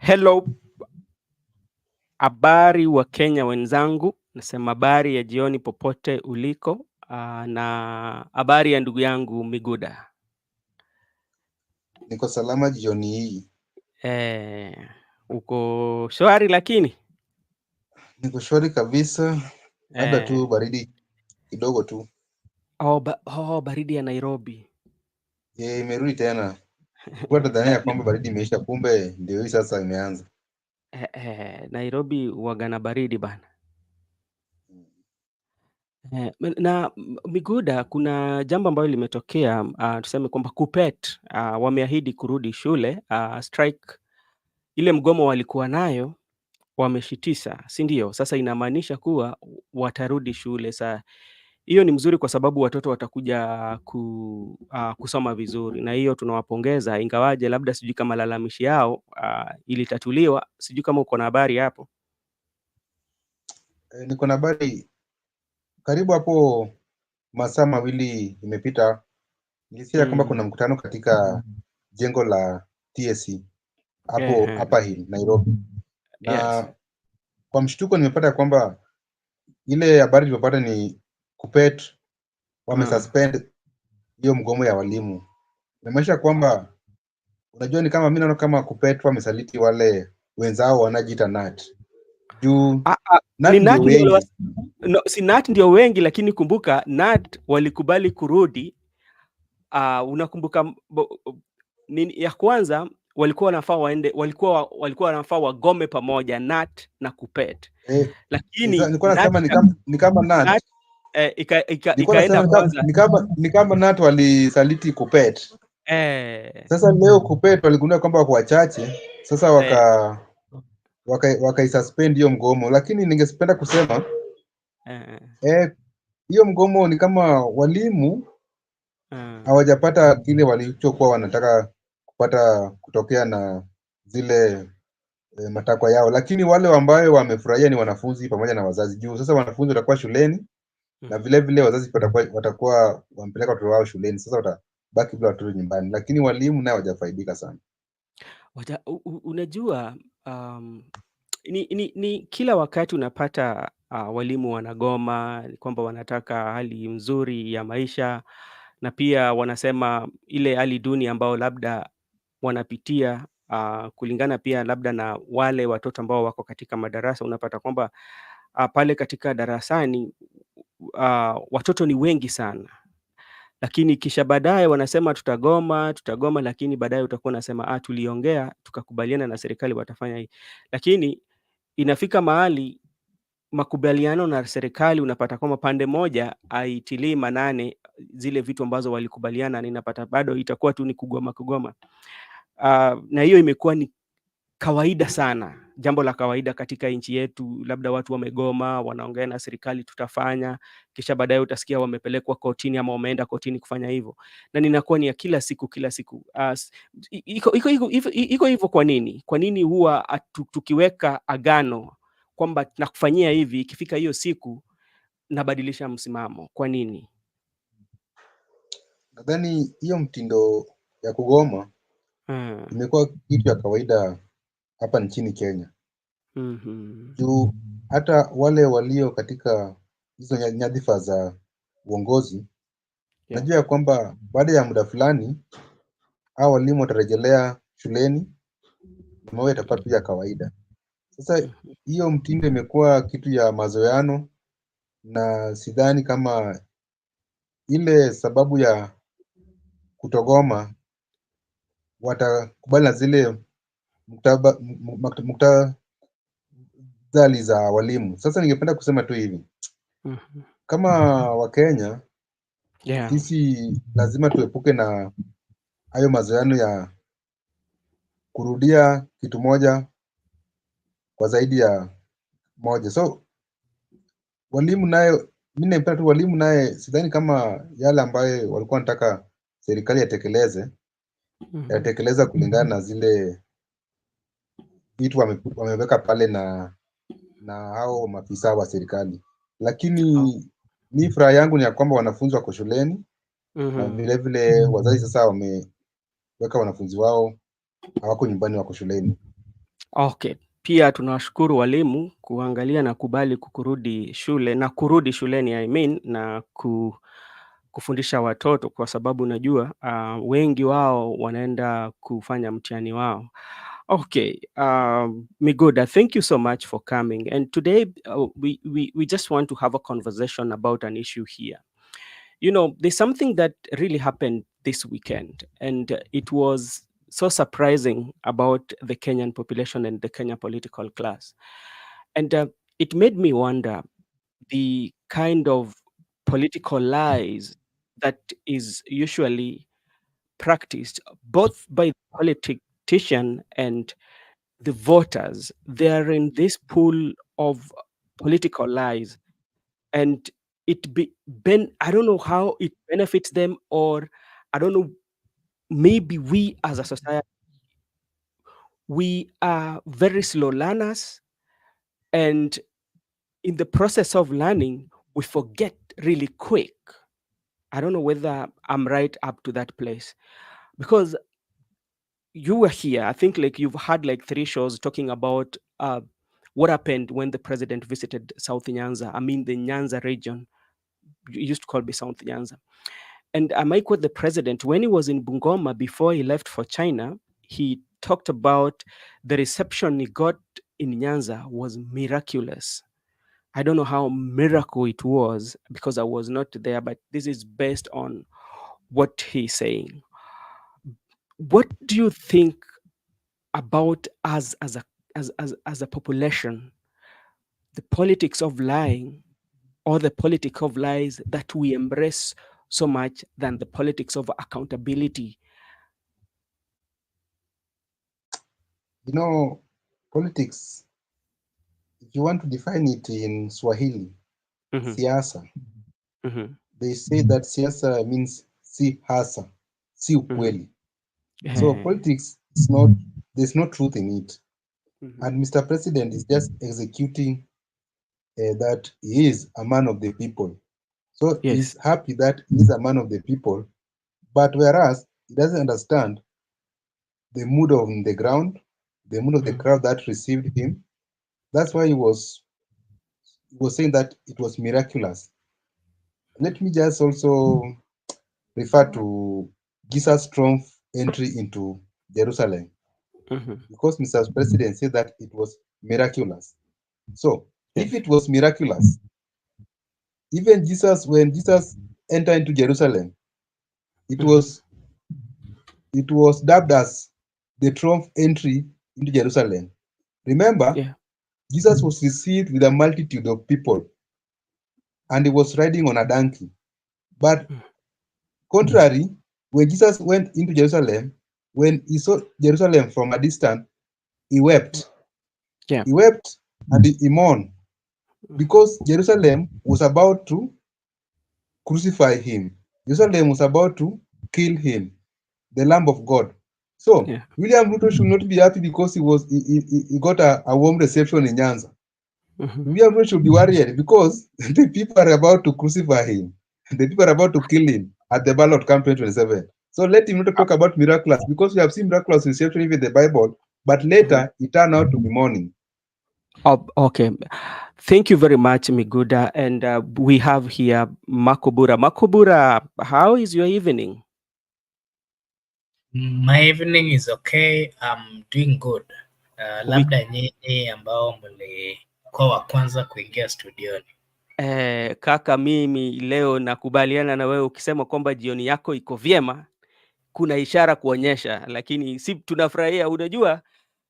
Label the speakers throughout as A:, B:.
A: Hello, habari wa Kenya wenzangu, nasema habari ya jioni popote uliko, na habari ya ndugu yangu Miguda.
B: Niko salama jioni hii.
A: Uko shwari lakini?
B: Niko shwari kabisa, labda tu baridi kidogo tu.
A: Baridi ya Nairobi.
B: Imerudi tena. Kwa Tanzania kwamba baridi imeisha, kumbe ndio hii sasa imeanza.
A: Nairobi huwaga na baridi bana. Na Miguda, kuna jambo ambalo limetokea, tuseme kwamba KUPPET wameahidi kurudi shule, strike ile mgomo walikuwa nayo wameshitisha, si ndio? Sasa inamaanisha kuwa watarudi shule. Hiyo ni mzuri kwa sababu watoto watakuja kusoma vizuri, na hiyo tunawapongeza, ingawaje labda sijui kama lalamishi yao ilitatuliwa. Sijui kama uko na habari hapo.
B: Niko na habari karibu hapo masaa mawili imepita, nilisikia kwamba kuna mkutano katika jengo la TSC hapo Upper Hill, Nairobi.
A: Yes.
B: Na kwa mshtuko nimepata kwamba ile habari tulipata ni KUPPET wamesuspend hiyo mgomo ya walimu. Inamaanisha kwamba unajua, ni kama mimi naona kama KUPPET wamesaliti wale wenzao wanajiita NAT. Juu NAT ndio wengi.
A: Si NAT ndio wengi, lakini kumbuka NAT walikubali kurudi. Unakumbuka nini ya kwanza walikuwa wanafaa waende, walikuwa wanafaa wagome pamoja NAT na KUPPET. Lakini
B: nilikuwa nasema ni kama NAT
A: ikaenda kwanza,
B: ni kama NAT walisaliti KUPPET. Sasa leo KUPPET waligundua kwamba wako wachache, sasa wakaisuspend hiyo mgomo. Lakini ningependa kusema hiyo mgomo ni kama walimu hawajapata kile walichokuwa wanataka kupata kutokea na zile matakwa yao, lakini wale ambao wamefurahia ni wanafunzi pamoja na wazazi. Juu sasa wanafunzi watakuwa shuleni na vile vile wazazi watakuwa wampeleka watoto wao shuleni, sasa watabaki bila watoto nyumbani, lakini walimu nao hawajafaidika sana.
A: Unajua, ni kila wakati unapata walimu wanagoma, kwamba wanataka hali nzuri ya maisha, na pia wanasema ile hali duni ambao labda wanapitia, kulingana pia labda na wale watoto ambao wako katika madarasa. Unapata kwamba pale katika darasani watoto ni wengi sana, lakini kisha baadaye wanasema tutagoma, lakini baadaye utakuwa unasema tuliongea tukakubaliana na serikali watafanya hii. Lakini inafika mahali makubaliano na serikali, unapata kwamba pande moja haitilii manane zile vitu ambazo walikubaliana, na inapata bado itakuwa tu ni kugoma. Na hiyo imekuwa ni kawaida sana, jambo la kawaida katika nchi yetu. Labda watu wamegoma, wanaongea na serikali tutafanya, kisha baadaye utasikia wamepelekwa kotini ama wameenda kotini kufanya hivyo, na ninakuwa ni ya kila siku. Iko hivyo. Kwa nini huwa tukiweka agano kwamba nakufanyia hivi, ikifika hiyo siku nabadilisha msimamo? Kwa nini?
B: Nadhani hiyo mtindo ya kugoma imekuwa kitu ya kawaida hapa nchini Kenya. Juu hata wale walio katika hizo nyadhifa za uongozi najua ya kwamba baada ya muda fulani hao walimu watarejelea shuleni na mambo yatakuwa tu ya kawaida. Sasa hiyo mtindo imekuwa kitu ya mazoeano, na sidhani kama ile sababu ya kutogoma watakubali na zile muktadha za walimu. Sasa ningependa kusema tu hivi, kama Wakenya sisi lazima tuepuke na hayo mazoeano ya kurudia kitu moja kwa zaidi ya moja. So walimu naye, mimi napenda tu walimu naye, sidhani kama yale ambayo walikuwa wanataka serikali yatekeleza kulingana na zile vitu wameweka pale na hao maafisa wa serikali. Lakini ni furaha yangu ni ya kwamba wanafunzi wako shuleni na vile vile wazazi sasa wameweka wanafunzi wao hawako nyumbani, wako shuleni.
A: Okay. Pia tunawashukuru walimu kuangalia na kubali kurudi shuleni na kufundisha watoto kwa sababu najua wengi wao wanaenda kufanya mtihani wao. Okay, Miguda, thank you so much for coming. And today we just want to have a conversation about an issue here. You know, there's something that really happened this weekend, and it was so surprising about the Kenyan population and the Kenya political class. And it made me wonder the kind of political lies that is usually practiced both by the politician and the voters. They're in this pool of political lies, and I don't know how it benefits them, or I don't know, maybe we as a society, we are very slow learners, and in the process of learning, we forget really quick. I don't know whether I'm right up to that place, because you were here. I think like you've had like 3 shows talking about what happened when the president visited South Nyanza. I mean the Nyanza region. You used to call me South Nyanza. And I might quote the president when he was in Bungoma before he left for China. He talked about the reception he got in Nyanza was miraculous. I don't know how miracle it was because I was not there, but this is based on what he's saying. What do you think about us as a population, the politics of lying, or the politics of lies that we embrace so much than the politics of accountability?
B: You know, politics, if you want to define it in Swahili,
A: Mhm,
B: siasa,
A: mhm,
B: they say that siasa means si hasa, si
A: mhm.
B: ukweli. So
A: Eh,
B: politics is not, there's no truth in it.
A: mhm.
B: And Mr. President is just executing that he is a man of the people. So
A: Yes.
B: he's happy that he's a man of the people, but whereas he doesn't understand the mood on the ground, the mood of the
A: Mhm,
B: crowd that received him. That's why he was saying that it was miraculous. Let me just also refer to Jesus' triumph entry into Jerusalem,
A: mhm.
B: because Mr. President said that it was miraculous. So if
A: Yes.
B: it was miraculous, even Jesus, when Jesus entered into Jerusalem, it
A: Mhm.
B: was it was dubbed as the triumph entry into Jerusalem. Remember,
A: Yeah.
B: Jesus was received with a multitude of people, and he was riding on a donkey. But
A: Mm.
B: contrary, when Jesus went into Jerusalem, when he saw Jerusalem from a distance, he
A: Mm.
B: wept.
A: Yeah.
B: He wept and he mourned
A: Mhm.
B: because Jerusalem was about to crucify him. Jerusalem was about to kill him, the Lamb of God. So
A: Yeah.
B: William Ruto should not be happy because he got a warm reception in Nyanza.
A: Mhm.
B: William Ruto should be worried because the people are about to crucify him. The people are about to kill him at the ballot campaign 27. So let him not talk about miraculous, because we have seen miraculous reception even in the Bible, but
A: Mhm.
B: later it turned out to be mourning.
A: Oh, okay. Thank you very much, Miguda. And we have here Makobura. Makobura, how is your evening?
C: My evening is okay. I'm doing good.
A: We,
C: Labda nyinyi ambao mlikuwa wa kwanza kuingia studioni.
A: kaka, mimi leo nakubaliana na wewe ukisema kwamba jioni yako iko vyema, kuna ishara kuonyesha, lakini si tunafurahia. Unajua,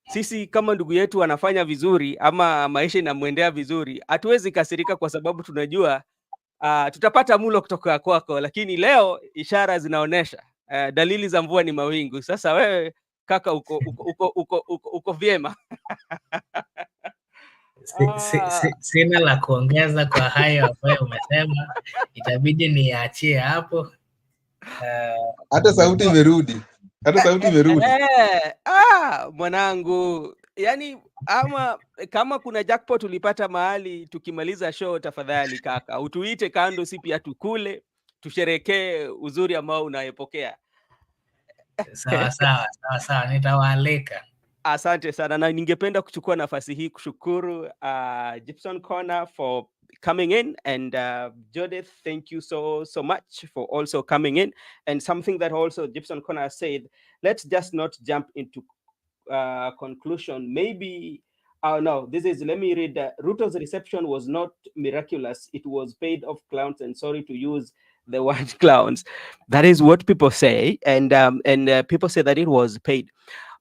A: sisi kama ndugu yetu anafanya vizuri ama maisha inamwendea vizuri, hatuwezi kasirika kwa sababu tunajua tutapata mulo kutoka kwako, lakini leo ishara zinaonyesha dalili za mvua ni mawingu. Sasa wewe kaka uko vyema.
C: Sina la kuongeza kwa hayo ambayo umesema, itabidi niachie hapo.
B: Hata sauti imerudi, hata sauti imerudi.
A: Mwanangu, yani ama kama kuna jackpot ulipata mahali tukimaliza show, tafadhali kaka utuite kando, si pia tukule tusherekee uzuri ambao unayepokea.
C: Sawa sawa, nitawaalika.
A: Asante sana na ningependa kuchukua nafasi hii kushukuru Gibson Corner for coming in and Judith, thank you so much for also coming in. And something that also Gibson Corner said, let's just not jump into conclusion. Maybe no, this is, let me read. Ruto's reception was not miraculous. It was paid off clowns, and sorry to use the word clowns. That is what people say, and people say that it was paid.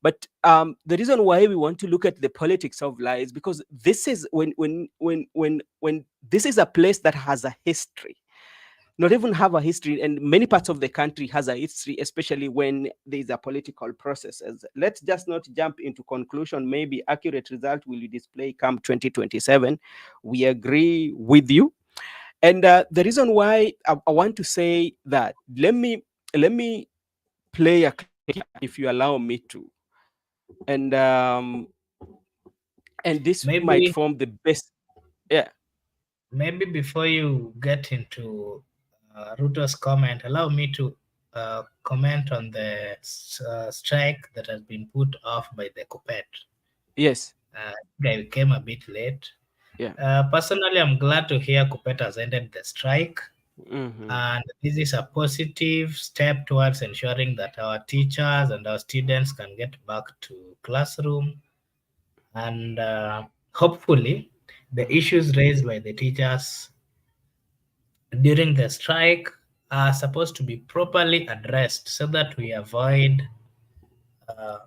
A: But the reason why we want to look at the politics of lies, because this is when this is a place that has a history, not even have a history, and many parts of the country has a history, especially when there is a political processes. Let's just not jump into conclusion. Maybe accurate result will display come 2027. We agree with you, and the reason why I want to say that, let me play a clip if you allow me to, and this might
C: Maybe
A: form the best. Yeah.
C: maybe before you get into Ruto's comment, allow me to comment on the strike that has been put off by the COPET.
A: Yes.
C: I came a bit late.
A: Yeah.
C: Personally, I'm glad to hear COPET has ended the strike.
A: Mm-hmm.
C: And this is a positive step towards ensuring that our teachers and our students can get back to classroom. And hopefully, the issues raised by the teachers during the strike are supposed to be properly addressed so that we avoid uh,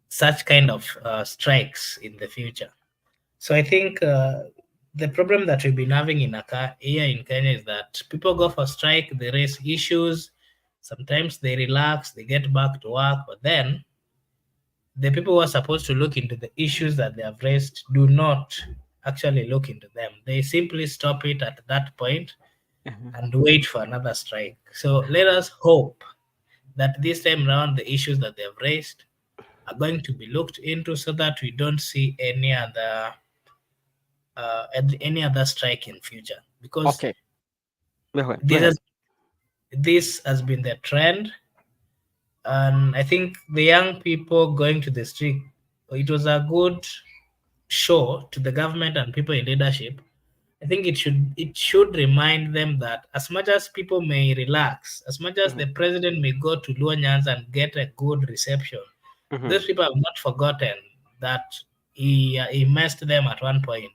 C: such kind of strikes in the future. So I think the problem that we've been having here in Kenya is that people go for strike, they raise issues, sometimes they relax, they get back to work, but then the people who are supposed to look into the issues that they have raised do not actually look into them. They simply stop it at that point
A: Uh-huh.
C: and wait for another strike. So let us hope that this time around the issues that they have raised are going to be looked into so that we don't see any other strike in future, because
A: Okay. Go
C: this
A: ahead.
C: has this has been the trend. And I think the young people going to the street, it was a good show to the government and people in leadership. I think it should remind them that as much as people may relax, as much as
A: Mm-hmm.
C: the president may go to Luanyans and get a good reception,
A: Mm-hmm.
C: those people have not forgotten that he messed them at one point.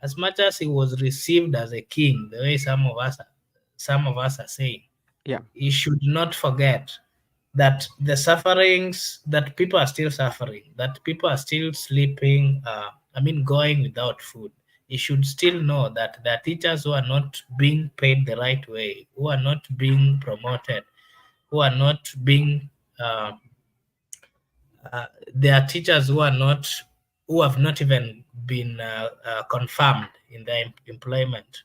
C: As much as he was received as a king, the way some of us are saying,
A: Yeah.
C: he should not forget that the sufferings, that people are still suffering, that people are still sleeping, going without food. You should still know that there are teachers who are not being paid the right way, who are not being promoted, who are not being uh, there are teachers who have not even been confirmed in their employment.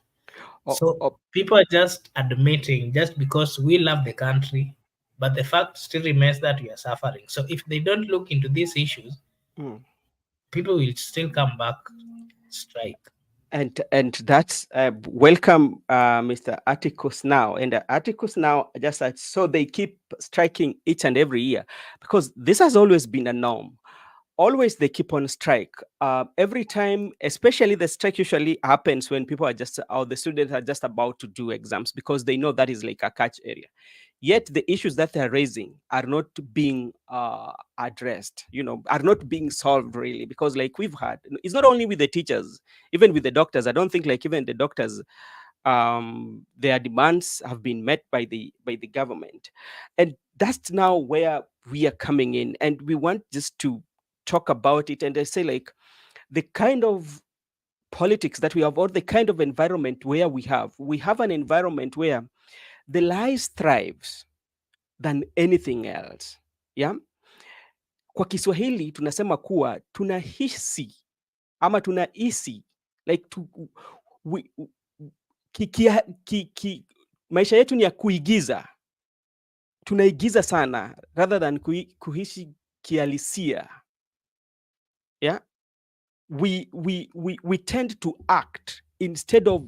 A: Oh,
C: So
A: oh,
C: people are just admitting, just because we love the country, but the fact still remains that we are suffering. So if they don't look into these issues,
A: mm.
C: people will still come back strike.
A: And that's welcome, Mr. Atticus now. And Atticus now, just so they keep striking each and every year, because this has always been a norm. Always they keep on strike. Every time, especially the strike usually happens when people are just, or the students are just about to do exams, because they know that is like a catch area. Yet the issues that they're raising are not being addressed, are not being solved really, because like we've had, it's not only with the teachers, even with the doctors. I don't think like even the doctors, their demands have been met by the government. And that's now where we are coming in, and we want just to talk about it. And I say like the kind of politics that we have, or the kind of environment where we have an environment where the lies thrives than anything else. Yeah. Kwa Kiswahili tunasema kuwa tunahisi ama tunahisi like we, ki, ki, ki, maisha yetu ni ya kuigiza, tunaigiza sana rather than kuishi kihalisia. Yeah. We tend to act instead of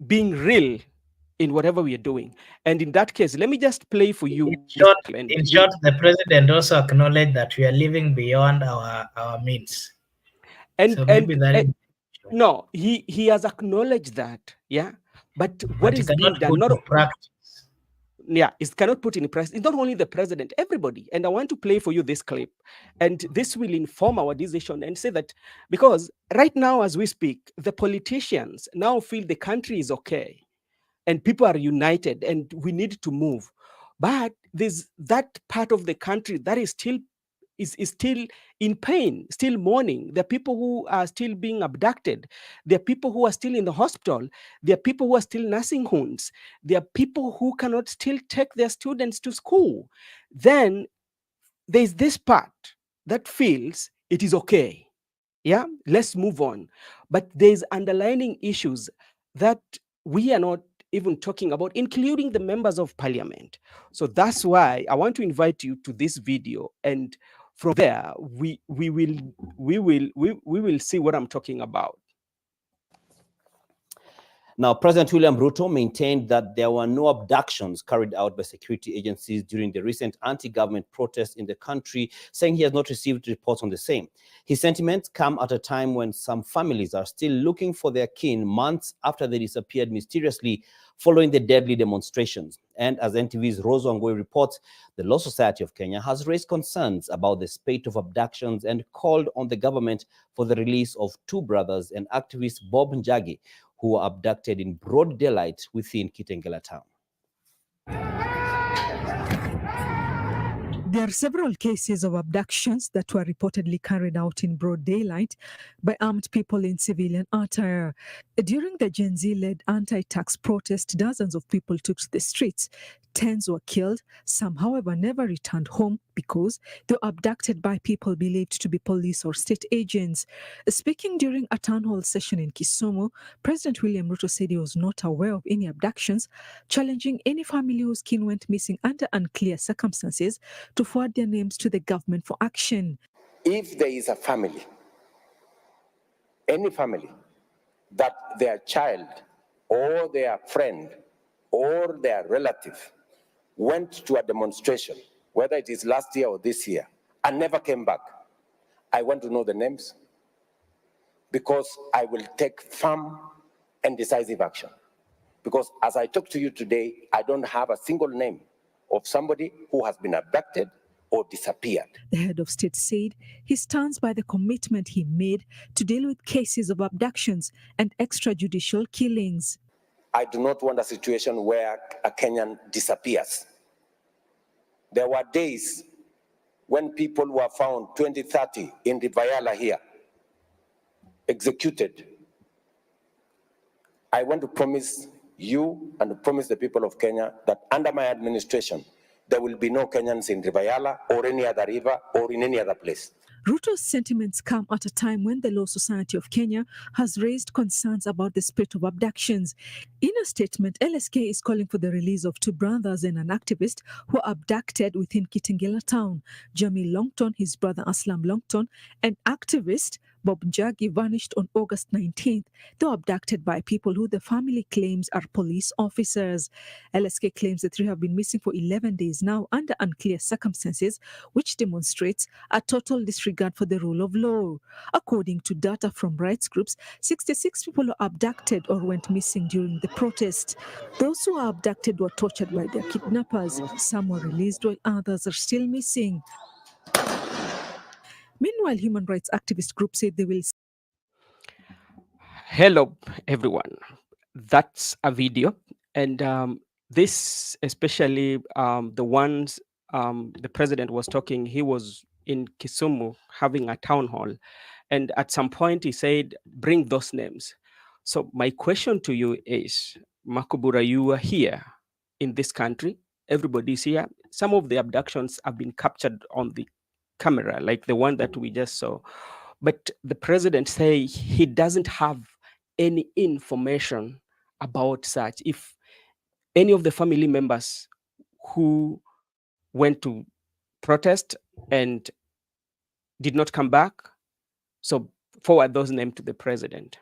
A: being real in whatever we are doing. And in that case, let me just play for you.
C: In short, the president also acknowledged that we are living beyond our means. So maybe that is...
A: No, he has acknowledged that, yeah. But what is being done?
C: Not practice.
A: Yeah, it cannot put in practice. It's not only the president, everybody. And I want to play for you this clip, and this will inform our decision and say that, because right now as we speak, the politicians now feel the country is okay and people are united and we need to move. But there's that part of the country that is still in pain, still mourning. There are people who are still being abducted. There are people who are still in the hospital. There are people who are still nursing homes. There are people who cannot still take their students to school. Then there's this part that feels it is okay. Yeah, let's move on. But there's underlying issues that we are not even talking about, including the members of parliament. So that's why I want to invite you to this video, and from there we will see what I'm talking about.
D: Now, President William Ruto maintained that there were no abductions carried out by security agencies during the recent anti-government protests in the country, saying he has not received reports on the same. His sentiments come at a time when some families are still looking for their kin months after they disappeared mysteriously following the deadly demonstrations. And as NTV's Rose Wangoi reports, the Law Society of Kenya has raised concerns about the spate of abductions and called on the government for the release of two brothers and activist Bob Njagi, who were abducted in broad daylight within Kitengela town.
E: There are several cases of abductions that were reportedly carried out in broad daylight by armed people in civilian attire. During the Gen Z-led anti-tax protest, dozens of people took to the streets. Tens were killed. Some, however, never returned home because they were abducted by people believed to be police or state agents. Speaking during a town hall session in Kisumu, President William Ruto said he was not aware of any abductions, challenging any family whose kin went missing under unclear circumstances to forward their names to the government for action.
F: If there is a family, any family, that their child or their friend or their relative went to a demonstration, whether it is last year or this year, and never came back, I want to know the names, because I will take firm and decisive action. Because as I talk to you today, I don't have a single name of somebody who has been abducted or disappeared.
E: The head of state said he stands by the commitment he made to deal with cases of abductions and extrajudicial killings.
F: I do not want a situation where a Kenyan disappears. There were days when people were found 20, 30 in the Vayala here, executed. I want to promise you and to promise the people of Kenya that under my administration, there will be no Kenyans in Rivayala or any other river or in any other place.
E: Ruto's sentiments come at a time when the Law Society of Kenya has raised concerns about the spate of abductions. In a statement, LSK is calling for the release of two brothers and an activist who were abducted within Kitengela town. Jamie Longton, his brother Aslam Longton, and activist Bob Njagi vanished on August 19th. They were abducted by people who the family claims are police officers. LSK claims the three have been missing for 11 days now under unclear circumstances, which demonstrates a total disregard for the rule of law. According to data from rights groups, 66 people were abducted or went missing during the protest. Those who were abducted were tortured by their kidnappers. Some were released while others are still missing. Meanwhile, human rights activist groups say they will...
A: Hello, everyone. That's a video. And this, especially the ones the president was talking, he was in Kisumu having a town hall. And at some point he said, bring those names. So my question to you is, Makubura, you are here in this country. Everybody's here. Some of the abductions have been captured on the camera, like the one that we just saw. But the president say he doesn't have any information about such. If any of the family members who went to protest and did not come back, so forward those names to the president.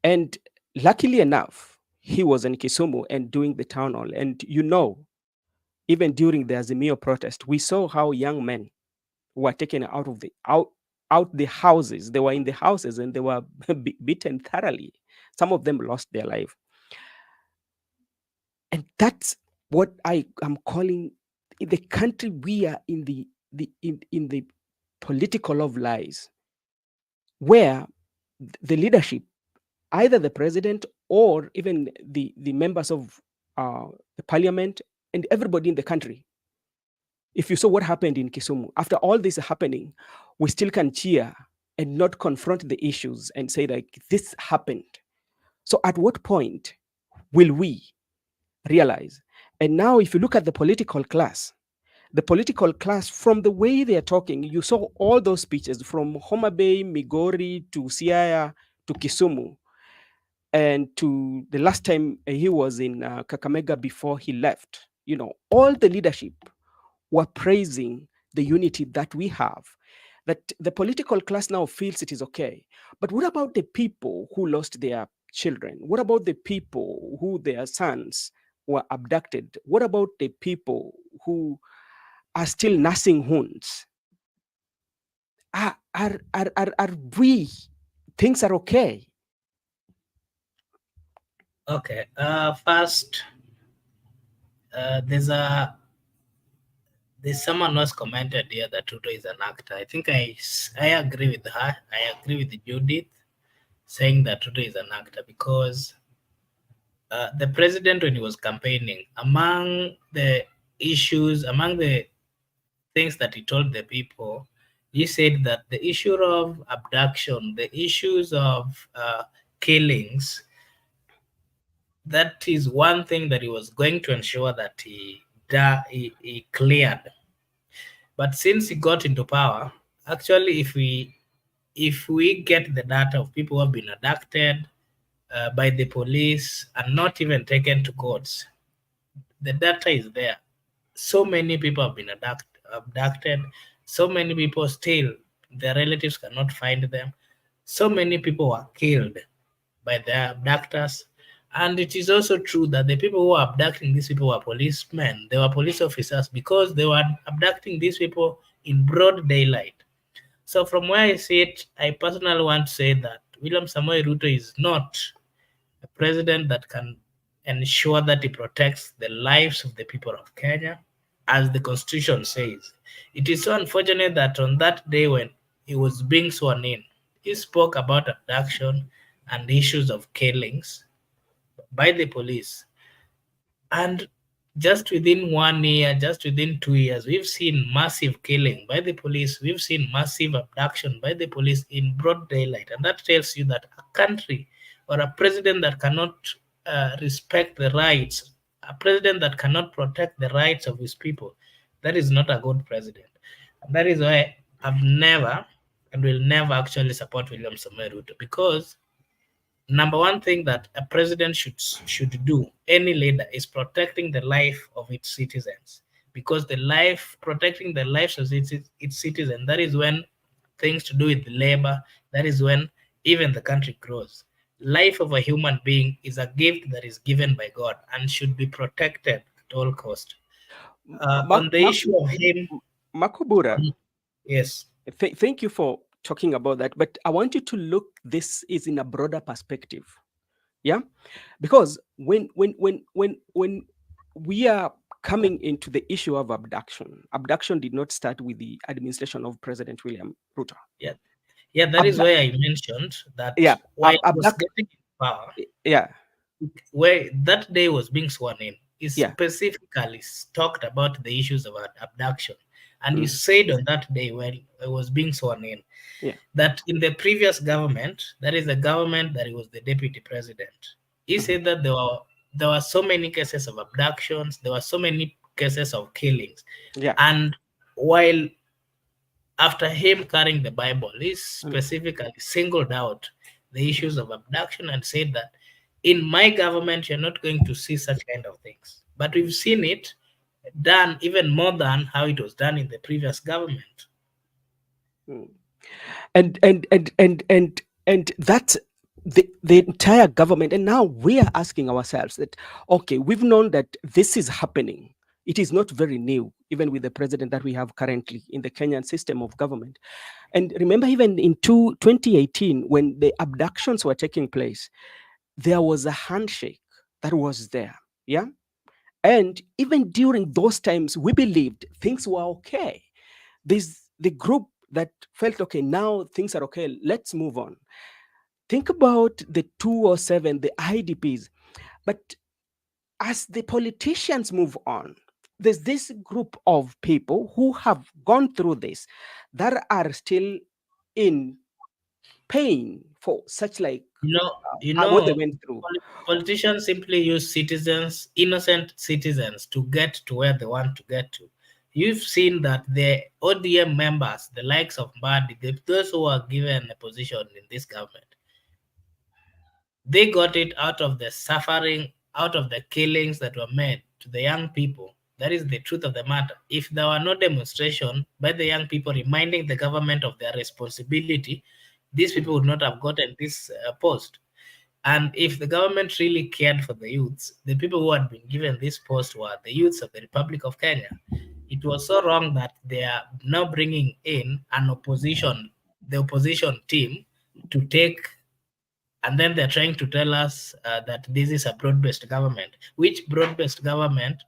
A: And luckily enough, he was in Kisumu and doing the town hall. And even during the Azimio protest, we saw how young men were taken out the houses. They were in the houses and they were beaten thoroughly. Some of them lost their life. And that's what I am calling the country we are in in the political of lies, where the leadership, either the president or even the members of the parliament and everybody in the country. If you saw what happened in Kisumu, after all this happening, we still can cheer and not confront the issues and say like this happened. So at what point will we realize? And now if you look at the political class from the way they are talking, you saw all those speeches from Homa Bay, Migori to Siaya to Kisumu, and to the last time he was in Kakamega before he left. All the leadership were praising the unity that we have, that the political class now feels it is okay. But what about the people who lost their children? What about the people who their sons were abducted? What about the people who are still nursing wounds? Are we, things are okay?
C: Okay. First, there's someone who has commented here that Ruto is an actor. I think I agree with her. I agree with Judith saying that Ruto is an actor, because the president, when he was campaigning, among the things that he told the people, he said that the issue of abduction, the issues of killings, that is one thing that he was going to ensure that he cleared. But since he got into power, actually, if we get the data of people who have been abducted by the police and not even taken to courts, the data is there. So many people have been abducted. So many people still, their relatives cannot find them. So many people were killed by their abductors. And it is also true that the people who are abducting these people were policemen. They were police officers, because they were abducting these people in broad daylight. So from where I see it, I personally want to say that William Samoei Ruto is not a president that can ensure that he protects the lives of the people of Kenya, as the Constitution says. It is so unfortunate that on that day when he was being sworn in, he spoke about abduction and issues of killings by the police. And just within 1 year, just within 2 years, we've seen massive killing by the police. We've seen massive abduction by the police in broad daylight. And that tells you that a country or a president that cannot respect the rights, a president that cannot protect the rights of his people, that is not a good president. And that is why I've never and will never actually support William Samoei Ruto, because number one thing that a president should do, any leader, is protecting the life of its citizens, because protecting the lives of its citizens, that is when things to do with labor, that is when even the country grows. Life of a human being is a gift that is given by God and should be protected at all cost. On the issue of him,
A: Makubura,
C: yes.
A: Thank you for talking about that, but I want you to look this is in a broader perspective. Yeah, because when we are coming into the issue of abduction did not start with the administration of President William Ruto.
C: Yeah, that is why I mentioned that.
A: Yeah,
C: while he was getting power, where that day was being sworn in, he specifically talked about the issues of abduction. And he said on that day when it was being sworn in, that in the previous government, that is the government that he was the deputy president, he said that there were so many cases of abductions, there were so many cases of killings. And while after him carrying the Bible, he specifically singled out the issues of abduction and said that in my government, you're not going to see such kind of things. But we've seen it done even more than how it was done in the previous government.
A: And that's the entire government. And now we are asking ourselves that, okay, we've known that this is happening. It is not very new, even with the president that we have currently in the Kenyan system of government. And remember, even in 2018, when the abductions were taking place, there was a handshake that was there. Yeah. And even during those times, we believed things were okay. There's the group that felt, okay, now things are okay, let's move on. Think about the 207, the IDPs. But as the politicians move on, there's this group of people who have gone through this that are still in pain for such like
C: You
A: what they
C: know,
A: went through.
C: politicians simply use citizens, innocent citizens, to get to where they want to get to. You've seen that the ODM members, the likes of Mbadi, those who are given a position in this government, they got it out of the suffering, out of the killings that were made to the young people. That is the truth of the matter. If there were no demonstration by the young people reminding the government of their responsibility, these people would not have gotten this post. And if the government really cared for the youths, the people who had been given this post were the youths of the Republic of Kenya. It was so wrong that they are now bringing in the opposition team to take, and then they're trying to tell us that this is a broad-based government, which broad-based government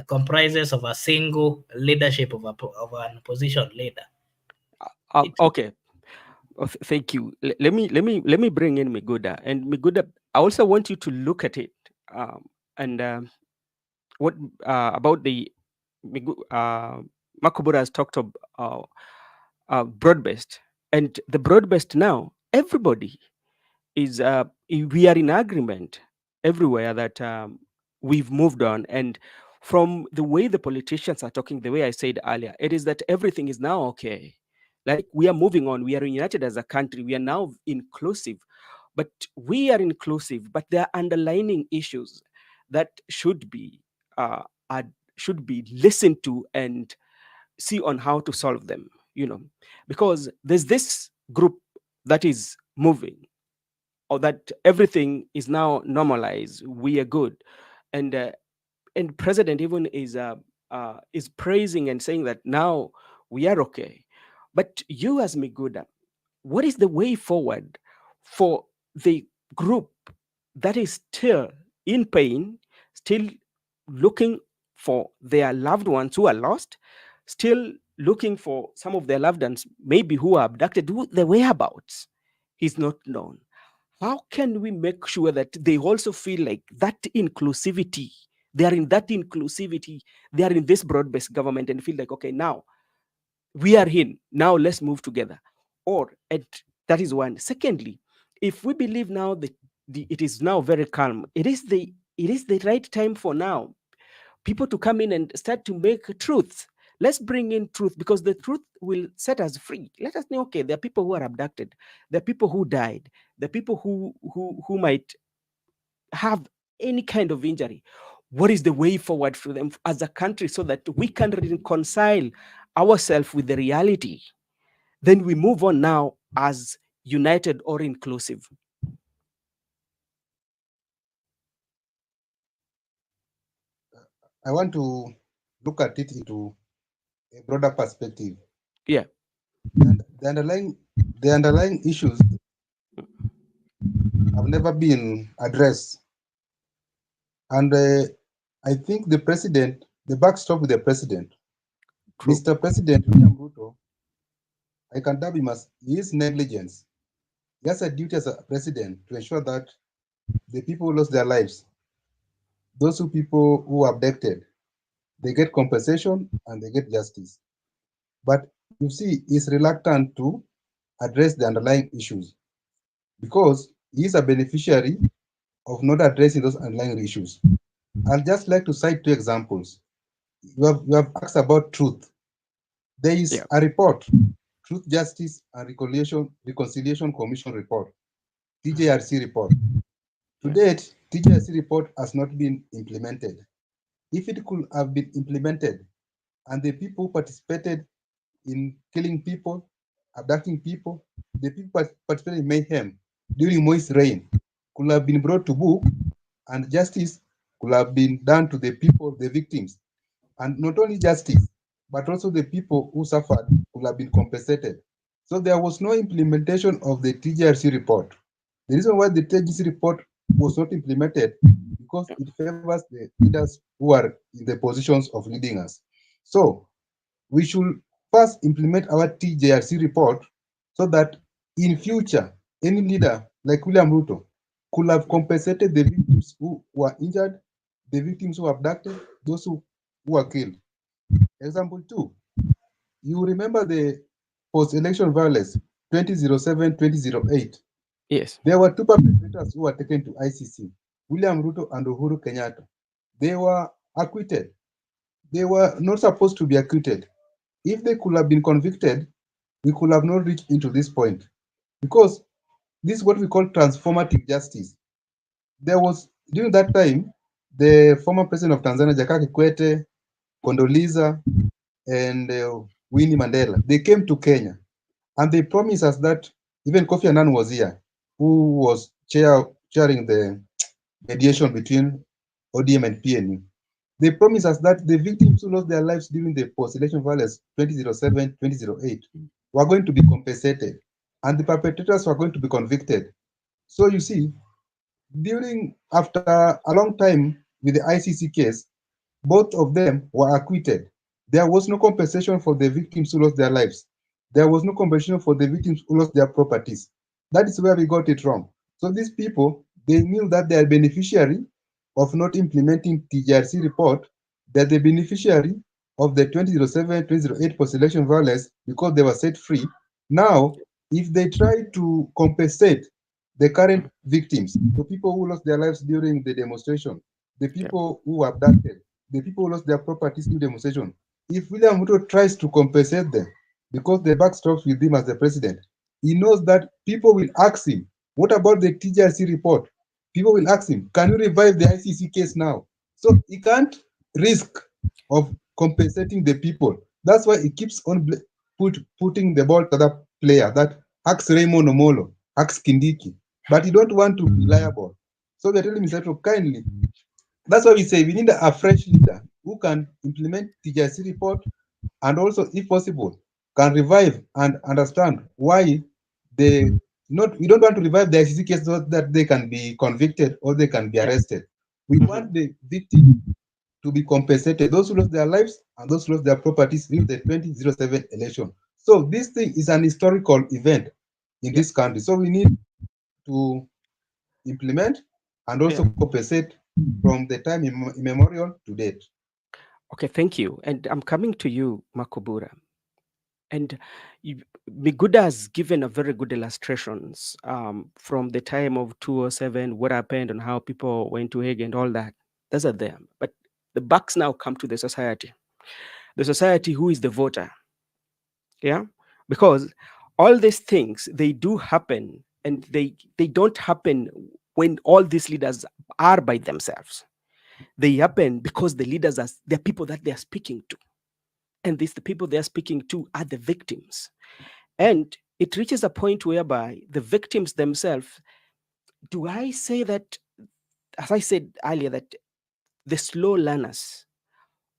C: comprises of a single leadership of an opposition leader.
A: Okay. Thank you. Let me bring in Miguda. And Miguda, I also want you to look at it. And what about the Makubura has talked of broad-based, and the broad-based now. Everybody is we are in agreement everywhere that we've moved on. And from the way the politicians are talking, the way I said earlier, it is that everything is now okay. Like we are moving on, we are united as a country, we are now inclusive. But we are inclusive, but there are underlying issues that should be should be listened to and see on how to solve them, because there's this group that is moving, or that everything is now normalized, we are good. And president even is praising and saying that now we are okay. But you, as Miguda, what is the way forward for the group that is still in pain, still looking for their loved ones who are lost, still looking for some of their loved ones maybe who are abducted, who the whereabouts is not known? How can we make sure that they also feel like that inclusivity, they are in that inclusivity, they are in this broad-based government and feel like, okay, now we are in, now let's move together? Or that is one. Secondly, if we believe now that it is now very calm, it is the right time for now people to come in and start to make truth. Let's bring in truth, because the truth will set us free. Let us know, okay, there are people who are abducted, there are people who died, there are people who might have any kind of injury. What is the way forward for them as a country, so that we can reconcile ourselves with the reality? Then we move on now as united or inclusive.
B: I want to look at it into a broader perspective.
A: Yeah.
B: The underlying issues have never been addressed, and I think the buck stopped with the president.
A: True.
B: Mr. President William Ruto, I can dub him as his negligence. He has a duty as a president to ensure that the people who lost their lives, those people who were abducted, they get compensation and they get justice. But you see, he's reluctant to address the underlying issues because he is a beneficiary of not addressing those underlying issues. I'd just like to cite two examples. You have asked about truth. There is
A: Yeah.
B: a report, Truth, Justice, and Reconciliation Commission report, TJRC report. To
A: Yeah.
B: date, TJRC report has not been implemented. If it could have been implemented, and the people who participated in killing people, abducting people, the people participating in mayhem, during Moi's reign could have been brought to book, and justice could have been done to the people, the victims. And not only justice, but also the people who suffered could have been compensated. So there was no implementation of the TJRC report. The reason why the TJRC report was not implemented because it favors the leaders who are in the positions of leading us. So we should first implement our TJRC report so that in future, any leader like William Ruto could have compensated the victims who were injured, the victims who were abducted, those who were killed. Example two, you remember the post-election violence 2007-2008.
A: Yes.
B: There were two perpetrators who were taken to ICC, William Ruto and Uhuru Kenyatta. They were acquitted. They were not supposed to be acquitted. If they could have been convicted, we could have not reached into this point. Because this is what we call transformative justice. There was, during that time, the former president of Tanzania, Jakaya Kikwete, Condoleezza, and Winnie Mandela, they came to Kenya and they promised us that even Kofi Annan was here, who was chairing the mediation between ODM and PNU. They promised us that the victims who lost their lives during the post-election violence 2007-2008 were going to be compensated and the perpetrators were going to be convicted. So you see, after a long time with the ICC case, both of them were acquitted. There was no compensation for the victims who lost their lives. There was no compensation for the victims who lost their properties. That is where we got it wrong. So these people, they knew that they are beneficiary of not implementing TJRC report, they're the beneficiary of the 2007-2008 post-election violence because they were set free. Now, if they try to compensate the current victims, the people who lost their lives during the demonstration, the people who were abducted, the people who lost their properties in demonstration, if William Ruto tries to compensate them because the buck stops with him as the president, he knows that people will ask him, what about the TJRC report? People will ask him, can you revive the ICC case now? So he can't risk of compensating the people. That's why he keeps on putting the ball to the player that hacks Raymond Omolo, hacks Kindiki, but he don't want to be liable. So we're telling Mr. kindly, that's why we say we need a fresh leader who can implement TJRC report and also, if possible, can revive and understand why they not. We don't want to revive the ICC case so that they can be convicted or they can be arrested. We want the victim to be compensated, those who lost their lives and those who lost their properties in the 2007 election. So this thing is an historical event in this country. So we need to implement and also compensate from the time immemorial to date.
A: Okay, thank you. And I'm coming to you, Makobura. And Miguda has given a very good illustrations from the time of 2007, what happened and how people went to Hague and all that. Those are them. But the bucks now come to the society. The society who is the voter. Yeah? Because all these things, they do happen, and they don't happen when all these leaders are by themselves. They happen because the leaders are the people that they are speaking to. And the people they are speaking to are the victims. And it reaches a point whereby the victims themselves, do I say that, as I said earlier, that the slow learners,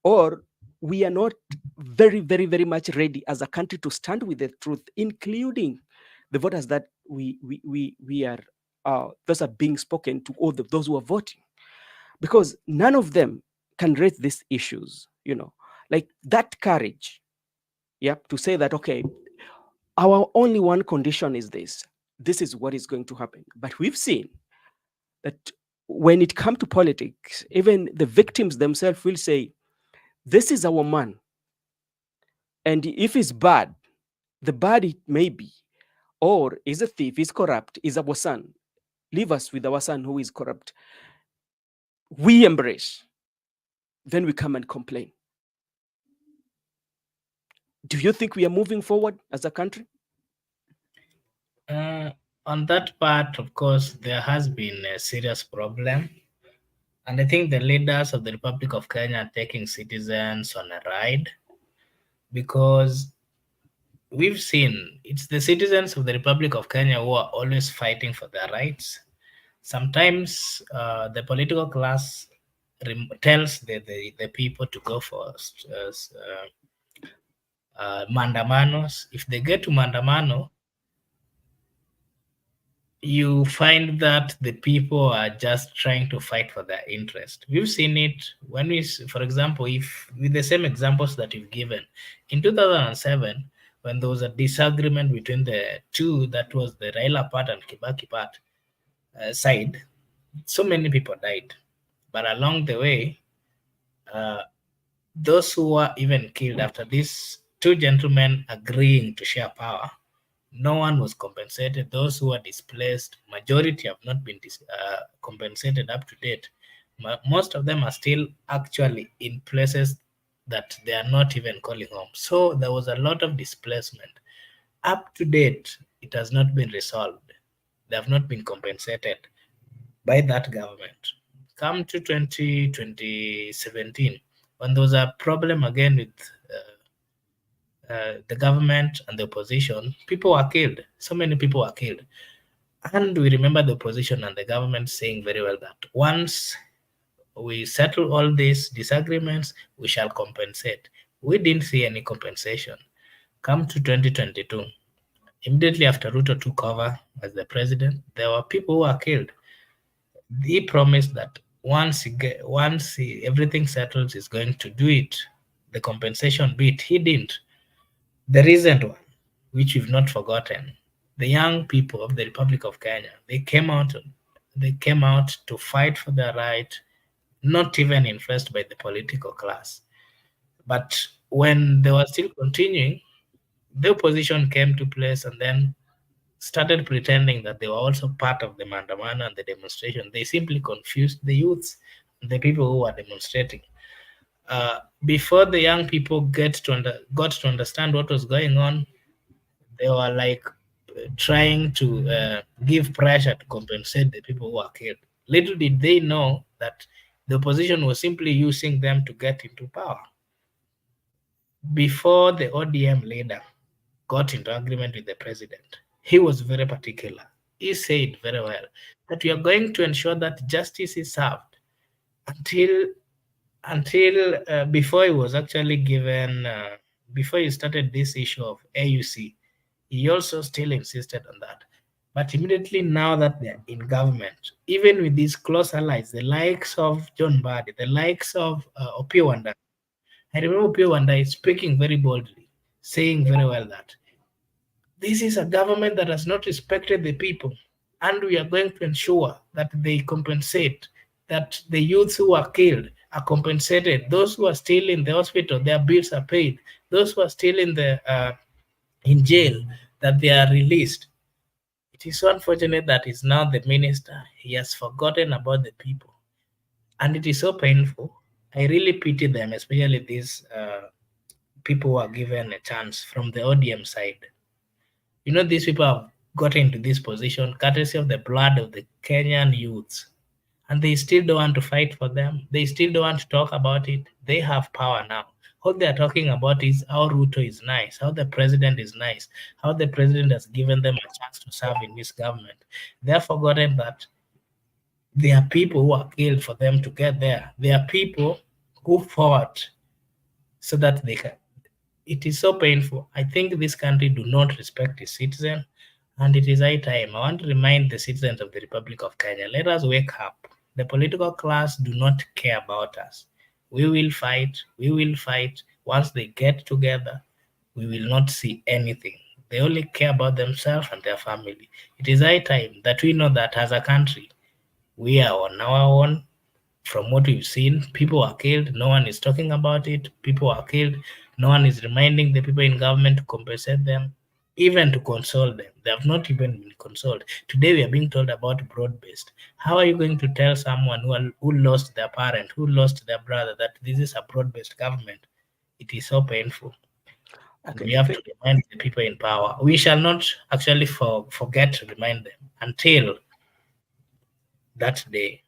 A: or we are not very, very, very much ready as a country to stand with the truth, including the voters that we are, those are being spoken to, all those who are voting, because none of them can raise these issues, like that courage, to say that, okay, our only one condition is this. This is what is going to happen. But we've seen that when it comes to politics, even the victims themselves will say, this is our man. And if he's bad, the bad it may be, or is a thief, is corrupt, is our son. Leave us with our son who is corrupt. We embrace. Then we come and complain. Do you think we are moving forward as a country?
C: On that part, of course, there has been a serious problem. And I think the leaders of the Republic of Kenya are taking citizens on a ride, because we've seen it's the citizens of the Republic of Kenya who are always fighting for their rights. Sometimes the political class tells the people to go for mandamanos. If they get to mandamano, you find that the people are just trying to fight for their interest. We've seen it when for example, if with the same examples that you've given, in 2007, when there was a disagreement between the two, that was the Raila part and Kibaki part side, so many people died. But along the way, those who were even killed after these two gentlemen agreeing to share power, no one was compensated. Those who are displaced, majority have not been compensated up to date. Most of them are still actually in places that they are not even calling home. So there was a lot of displacement. Up to date, it has not been resolved. They have not been compensated by that government. Come to 2017, when there was a problem again with the government and the opposition, people were killed. So many people were killed. And we remember the opposition and the government saying very well that once we settle all these disagreements, we shall compensate. We didn't see any compensation. Come to 2022, immediately after Ruto took over as the president, there were people who were killed. He promised that once everything settles, he's going to do it. The compensation bit, he didn't. The recent one, which we've not forgotten, the young people of the Republic of Kenya, they came out to fight for their right, not even influenced by the political class. But when they were still continuing, the opposition came to place and then started pretending that they were also part of the mandamana and the demonstration. They simply confused the youths, the people who were demonstrating. Before the young people got to understand what was going on, they were like trying to give pressure to compensate the people who were killed. Little did they know that the opposition was simply using them to get into power. Before the ODM leader got into agreement with the president, he was very particular. He said very well that we are going to ensure that justice is served until before he was actually given, before he started this issue of AUC, he also still insisted on that. But immediately now that they're in government, even with these close allies, the likes of John Badi, the likes of Opiyo Wandayi, I remember Opiyo Wandayi speaking very boldly, saying very well that this is a government that has not respected the people, and we are going to ensure that they compensate, that the youths who are killed are compensated. Those who are still in the hospital, their bills are paid. Those who are still in jail, that they are released. It is so unfortunate that he's now the minister. He has forgotten about the people. And it is so painful. I really pity them, especially these people who are given a chance from the ODM side. You know, these people have gotten into this position courtesy of the blood of the Kenyan youths. And they still don't want to fight for them. They still don't want to talk about it. They have power now. What they are talking about is how Ruto is nice, how the president is nice, how the president has given them a chance to serve in this government. They have forgotten that there are people who are killed for them to get there. There are people who fought so that they can. It is so painful. I think this country do not respect its citizens, and it is high time. I want to remind the citizens of the Republic of Kenya, let us wake up. The political class do not care about us. We will fight. We will fight. Once they get together, we will not see anything. They only care about themselves and their family. It is high time that we know that as a country, we are on our own. From what we've seen, people are killed. No one is talking about it. People are killed. No one is reminding the people in government to compensate them, even to console them. They have not even been consoled. Today we are being told about broad-based. How are you going to tell someone who lost their parent, who lost their brother, that this is a broad-based government? It is so painful. And we have to remind the people in power. We shall not actually forget to remind them until that day.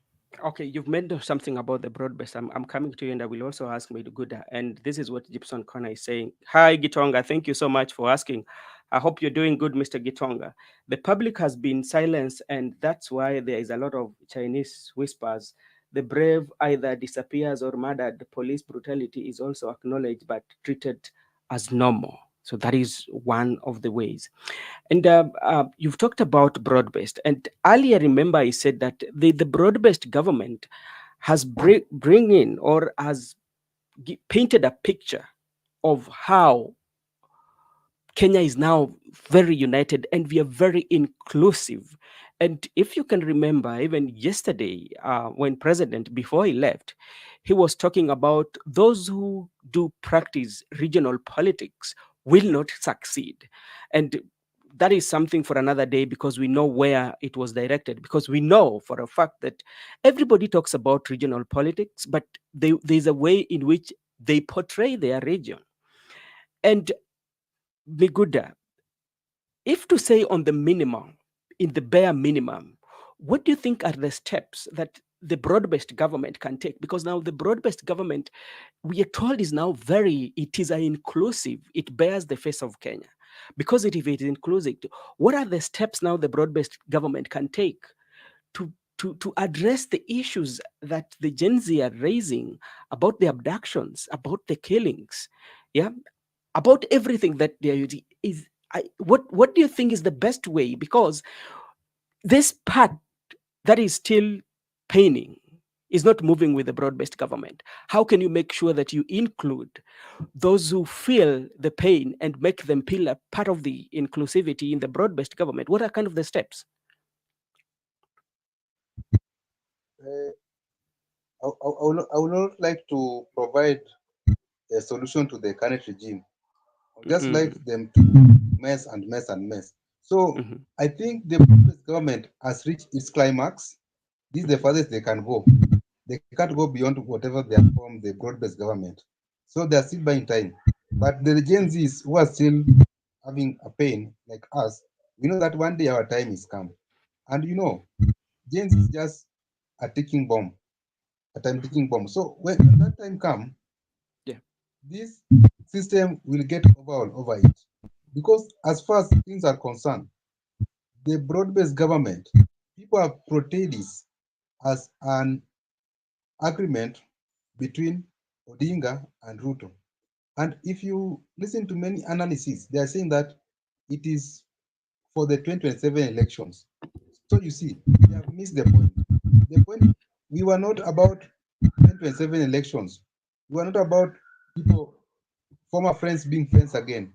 A: Okay, you've mentioned something about the broad-based. I'm coming to you, and I will also ask Guda. And this is what Gibson Connor is saying. Hi, Gitonga. Thank you so much for asking. I hope you're doing good, Mr. Gitonga. The public has been silenced, and that's why there is a lot of Chinese whispers. The brave either disappears or murdered. Police brutality is also acknowledged but treated as normal. So that is one of the ways. And you've talked about broad-based. And earlier, remember, I said that the broad-based government has bring in or has painted a picture of how Kenya is now very united and we are very inclusive. And if you can remember, even yesterday, when President, before he left, he was talking about those who do practice regional politics will not succeed. And that is something for another day because we know where it was directed, because we know for a fact that everybody talks about regional politics, but there's a way in which they portray their region. And Miguda, if to say on the minimum, in the bare minimum, what do you think are the steps that the broad-based government can take? Because now the broad-based government, we are told, is now it is inclusive. It bears the face of Kenya. Because if it is inclusive, what are the steps now the broad-based government can take to address the issues that the Gen Z are raising about the abductions, about the killings, yeah, about everything that they are using? What do you think is the best way? Because this part that is still paining is not moving with the broad-based government. How can you make sure that you include those who feel the pain and make them feel a part of the inclusivity in the broad-based government? What are kind of the steps?
B: I would not like to provide a solution to the current regime. I would just like them to mess and mess and mess. So I think the government has reached its climax. This is the farthest they can go. They can't go beyond whatever they have formed the broad-based government. So they are still buying time. But the Gen Zs who are still having a pain like us, we know that one day our time is come. And you know, Gen Z is just a ticking bomb, a time ticking bomb. So when that time comes,
A: Yeah.
B: this system will get over it. Because as far as things are concerned, the broad-based government, people have portrayed this as an agreement between Odinga and Ruto. And if you listen to many analyses, they are saying that it is for the 2027 elections. So you see, they have missed the point. The point, we were not about 2027 elections. We were not about people, former friends being friends again.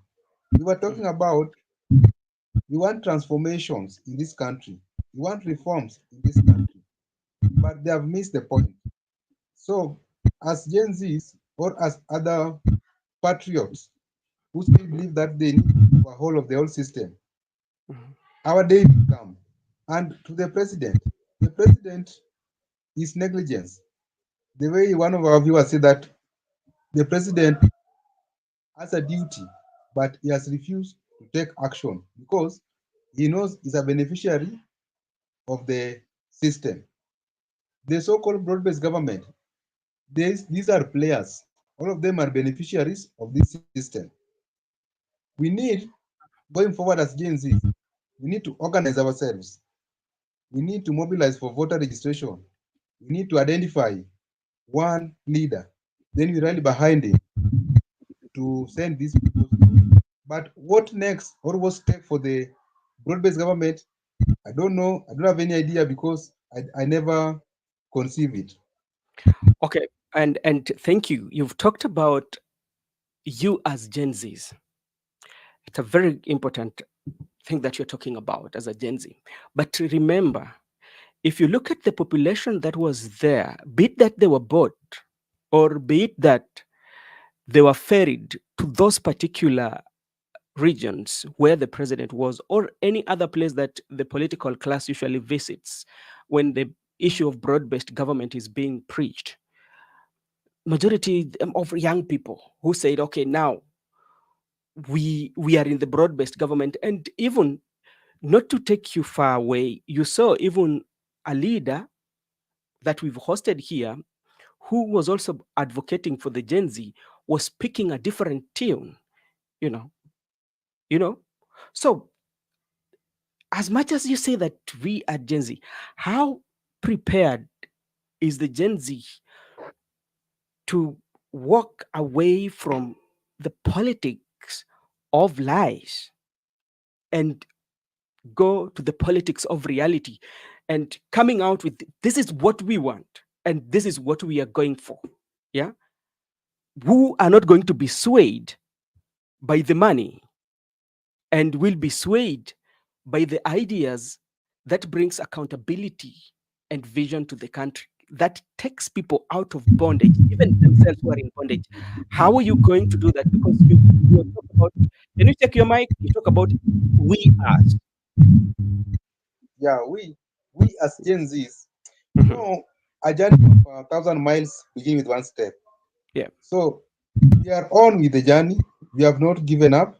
B: We were talking about we want transformations in this country. We want reforms in this country. But they have missed the point. So, as Gen Zs or as other patriots who still believe that they need to overhaul of the whole system, our day will come. And to the president is negligence. The way one of our viewers said that the president has a duty, but he has refused to take action because he knows he's a beneficiary of the system. The so-called broad-based government, these are players. All of them are beneficiaries of this system. We need, going forward as Gen Z, we need to organize ourselves. We need to mobilize for voter registration. We need to identify one leader. Then we rally behind him to send these people. But what next or what's step for the broad-based government? I don't know. I don't have any idea because I never conceive it.
A: Okay, and thank you. You've talked about you as Gen Zs. It's a very important thing that you're talking about as a Gen Z. But remember, if you look at the population that was there, be it that they were bought or be it that they were ferried to those particular regions where the president was, or any other place that the political class usually visits when the issue of broad-based government is being preached, majority of young people who said, okay, now we are in the broad-based government. And even not to take you far away, you saw even a leader that we've hosted here, who was also advocating for the Gen Z, was speaking a different tune, you know, you know. So as much as you say that we are Gen Z, how prepared is the Gen Z to walk away from the politics of lies and go to the politics of reality and coming out with this is what we want and this is what we are going for? Yeah. Who are not going to be swayed by the money and will be swayed by the ideas that brings accountability and vision to the country, that takes people out of bondage, even themselves who are in bondage. How are you going to do that? Because you talk about, can you check your mic? You talk about we us.
B: Yeah, we as Gen Zs,
A: Mhm.
B: a journey of 1,000 miles begin with one step.
A: Yeah.
B: So we are on with the journey. We have not given up.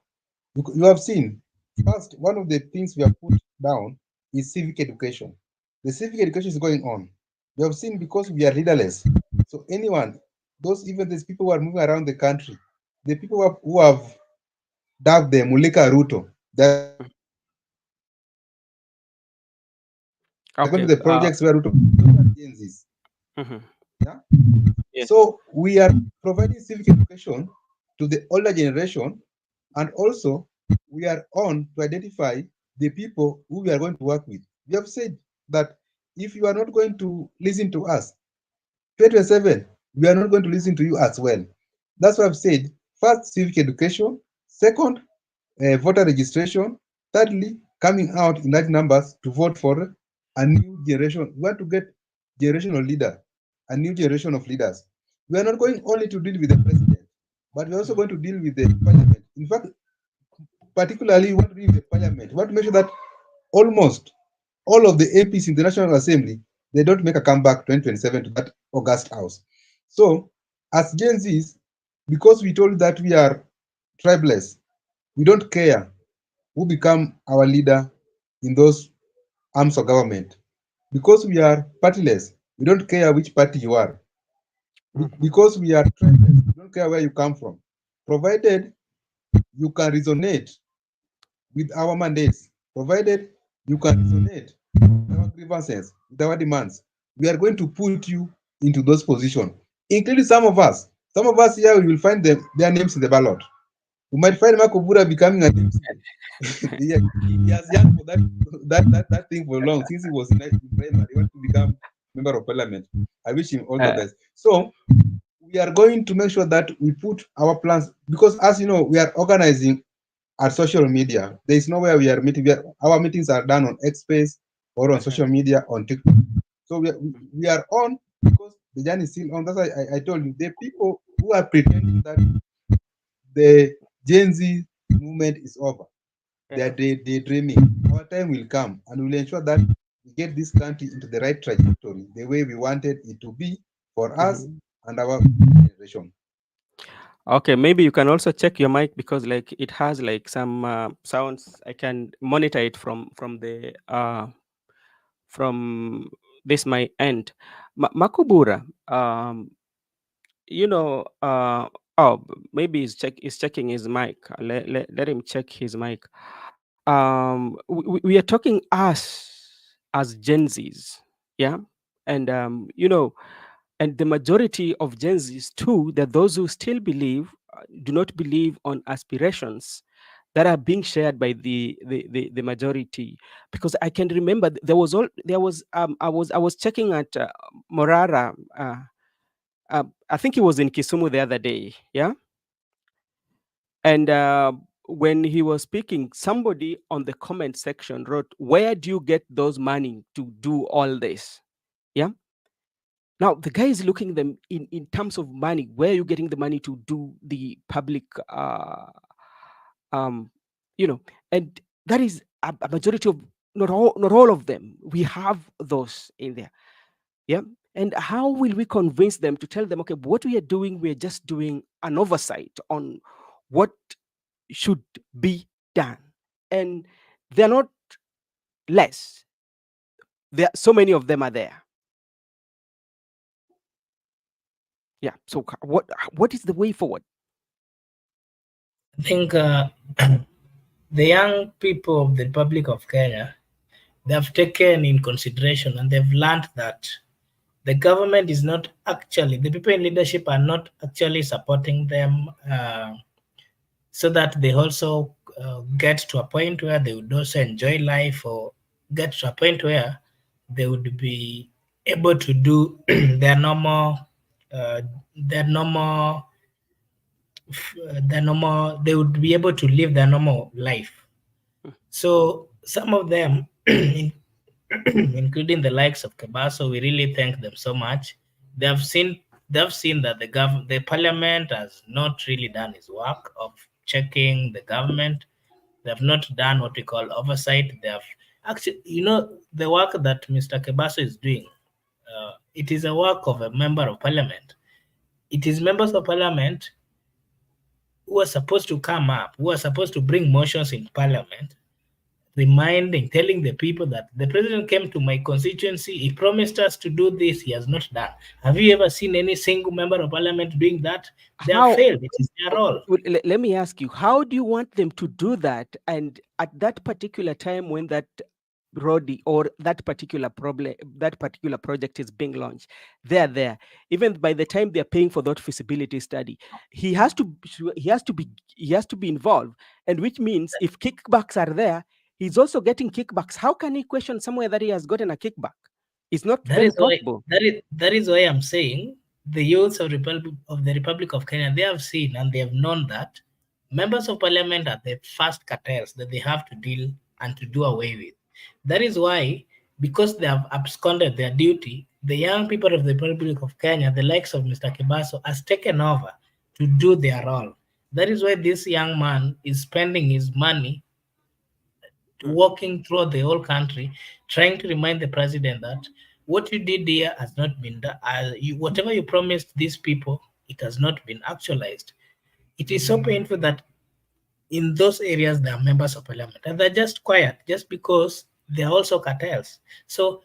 B: You have seen, first, one of the things we have put down is civic education. The civic education is going on. We have seen because we are leaderless. So anyone, even these people who are moving around the country, the people who have dubbed the Mulika Ruto, they're going to the projects where Ruto,
A: Okay.
B: those are Gen Zs.
A: Mhm.
B: Yeah?
A: Yes.
B: So we are providing civic education to the older generation, and also we are on to identify the people who we are going to work with. We have said that if you are not going to listen to us, 2027, we are not going to listen to you as well. That's why I've said first, civic education, second, voter registration, thirdly, coming out in large numbers to vote for a new generation. We want to get generational leader, a new generation of leaders. We are not going only to deal with the president, but we're also going to deal with the parliament. In fact, particularly, we want to deal with the parliament. We want to make sure that almost all of the APs in the National Assembly, they don't make a comeback 2027 to that August House. So, as Gen Zs, because we told that we are tribeless, we don't care who become our leader in those arms of government. Because we are partyless, we don't care which party you are.
A: Mhm.
B: Because we are tribeless, we don't care where you come from. Provided you can resonate with our mandates, provided you can resonate with our grievances, with our demands, we are going to put you into those positions, including some of us. Some of us here, you will find their names in the ballot. You might find Marco Bura becoming an MC. He has yearned for that thing for long, since he was in primary. He wanted to become member of parliament. I wish him all the
A: Uh,
B: best. So we are going to make sure that we put our plans, because as you know, we are organizing at social media. There is nowhere we are meeting. Our meetings are done on X Space or on social media on TikTok. So we are on because the journey is still on. That's why I told you the people who are pretending that the Gen Z movement is over. They are daydreaming. Our time will come, and we will ensure that we get this country into the right trajectory, the way we wanted it to be for us
A: mhm.
B: and our generation.
A: Okay, maybe you can also check your mic because like it has like some sounds. I can monitor it from this my end. Makubura, you know, maybe he's checking his mic. Let him check his mic. We are talking us as Gen Zs, yeah, and and the majority of Gen Zs too. There are those who still do not believe on aspirations that are being shared by the majority. Because I can remember there was I was checking at Morara. I think he was in Kisumu the other day, yeah, and when he was speaking, somebody on the comment section wrote, "Where do you get those money to do all this?" Yeah. Now the guy is looking them in terms of money. Where are you getting the money to do the public? Um, you know, and that is a majority of, not all of them. We have those in there. Yeah. And how will we convince them to tell them, okay, what we are doing, we're just doing an oversight on what should be done, and they're not less. There, so many of them are there. Yeah. So what is the way forward?
C: I think the young people of the Republic of Kenya, they have taken in consideration and they've learned that the government is not actually, the people in leadership are not actually supporting them, so that they also get to a point where they would also enjoy life, or get to a point where they would be able to do their normal, uh, their normal, they would be able to live their normal life. So some of them, including the likes of Kebaso, we really thank them so much. They have seen that the parliament has not really done its work of checking the government. They have not done what we call oversight. They have actually, the work that Mr. Kebaso is doing. It is a work of a member of parliament. It is members of parliament who are supposed to come up, who are supposed to bring motions in parliament, telling the people that the president came to my constituency, he promised us to do this, he has not done. Have you ever seen any single member of parliament doing that? They have failed. It is their role.
A: Let me ask you, how do you want them to do that? And at that particular time when that road or that particular project is being launched, they're there. Even by the time they're paying for that feasibility study, he has to be involved. And which means if kickbacks are there, he's also getting kickbacks. How can he question somewhere that he has gotten a kickback? It's not very possible.
C: That is why I'm saying the youths of the Republic of Kenya, they have seen and they have known that members of parliament are the first cartels that they have to deal and to do away with. That is why, because they have absconded their duty, the young people of the Republic of Kenya, the likes of Mr. Kibaso, has taken over to do their role. That is why this young man is spending his money walking through the whole country, trying to remind the president that what you did here has not been done. Whatever you promised these people, it has not been actualized. It is so painful that in those areas there are members of parliament and they're just quiet just because they're also cartels. So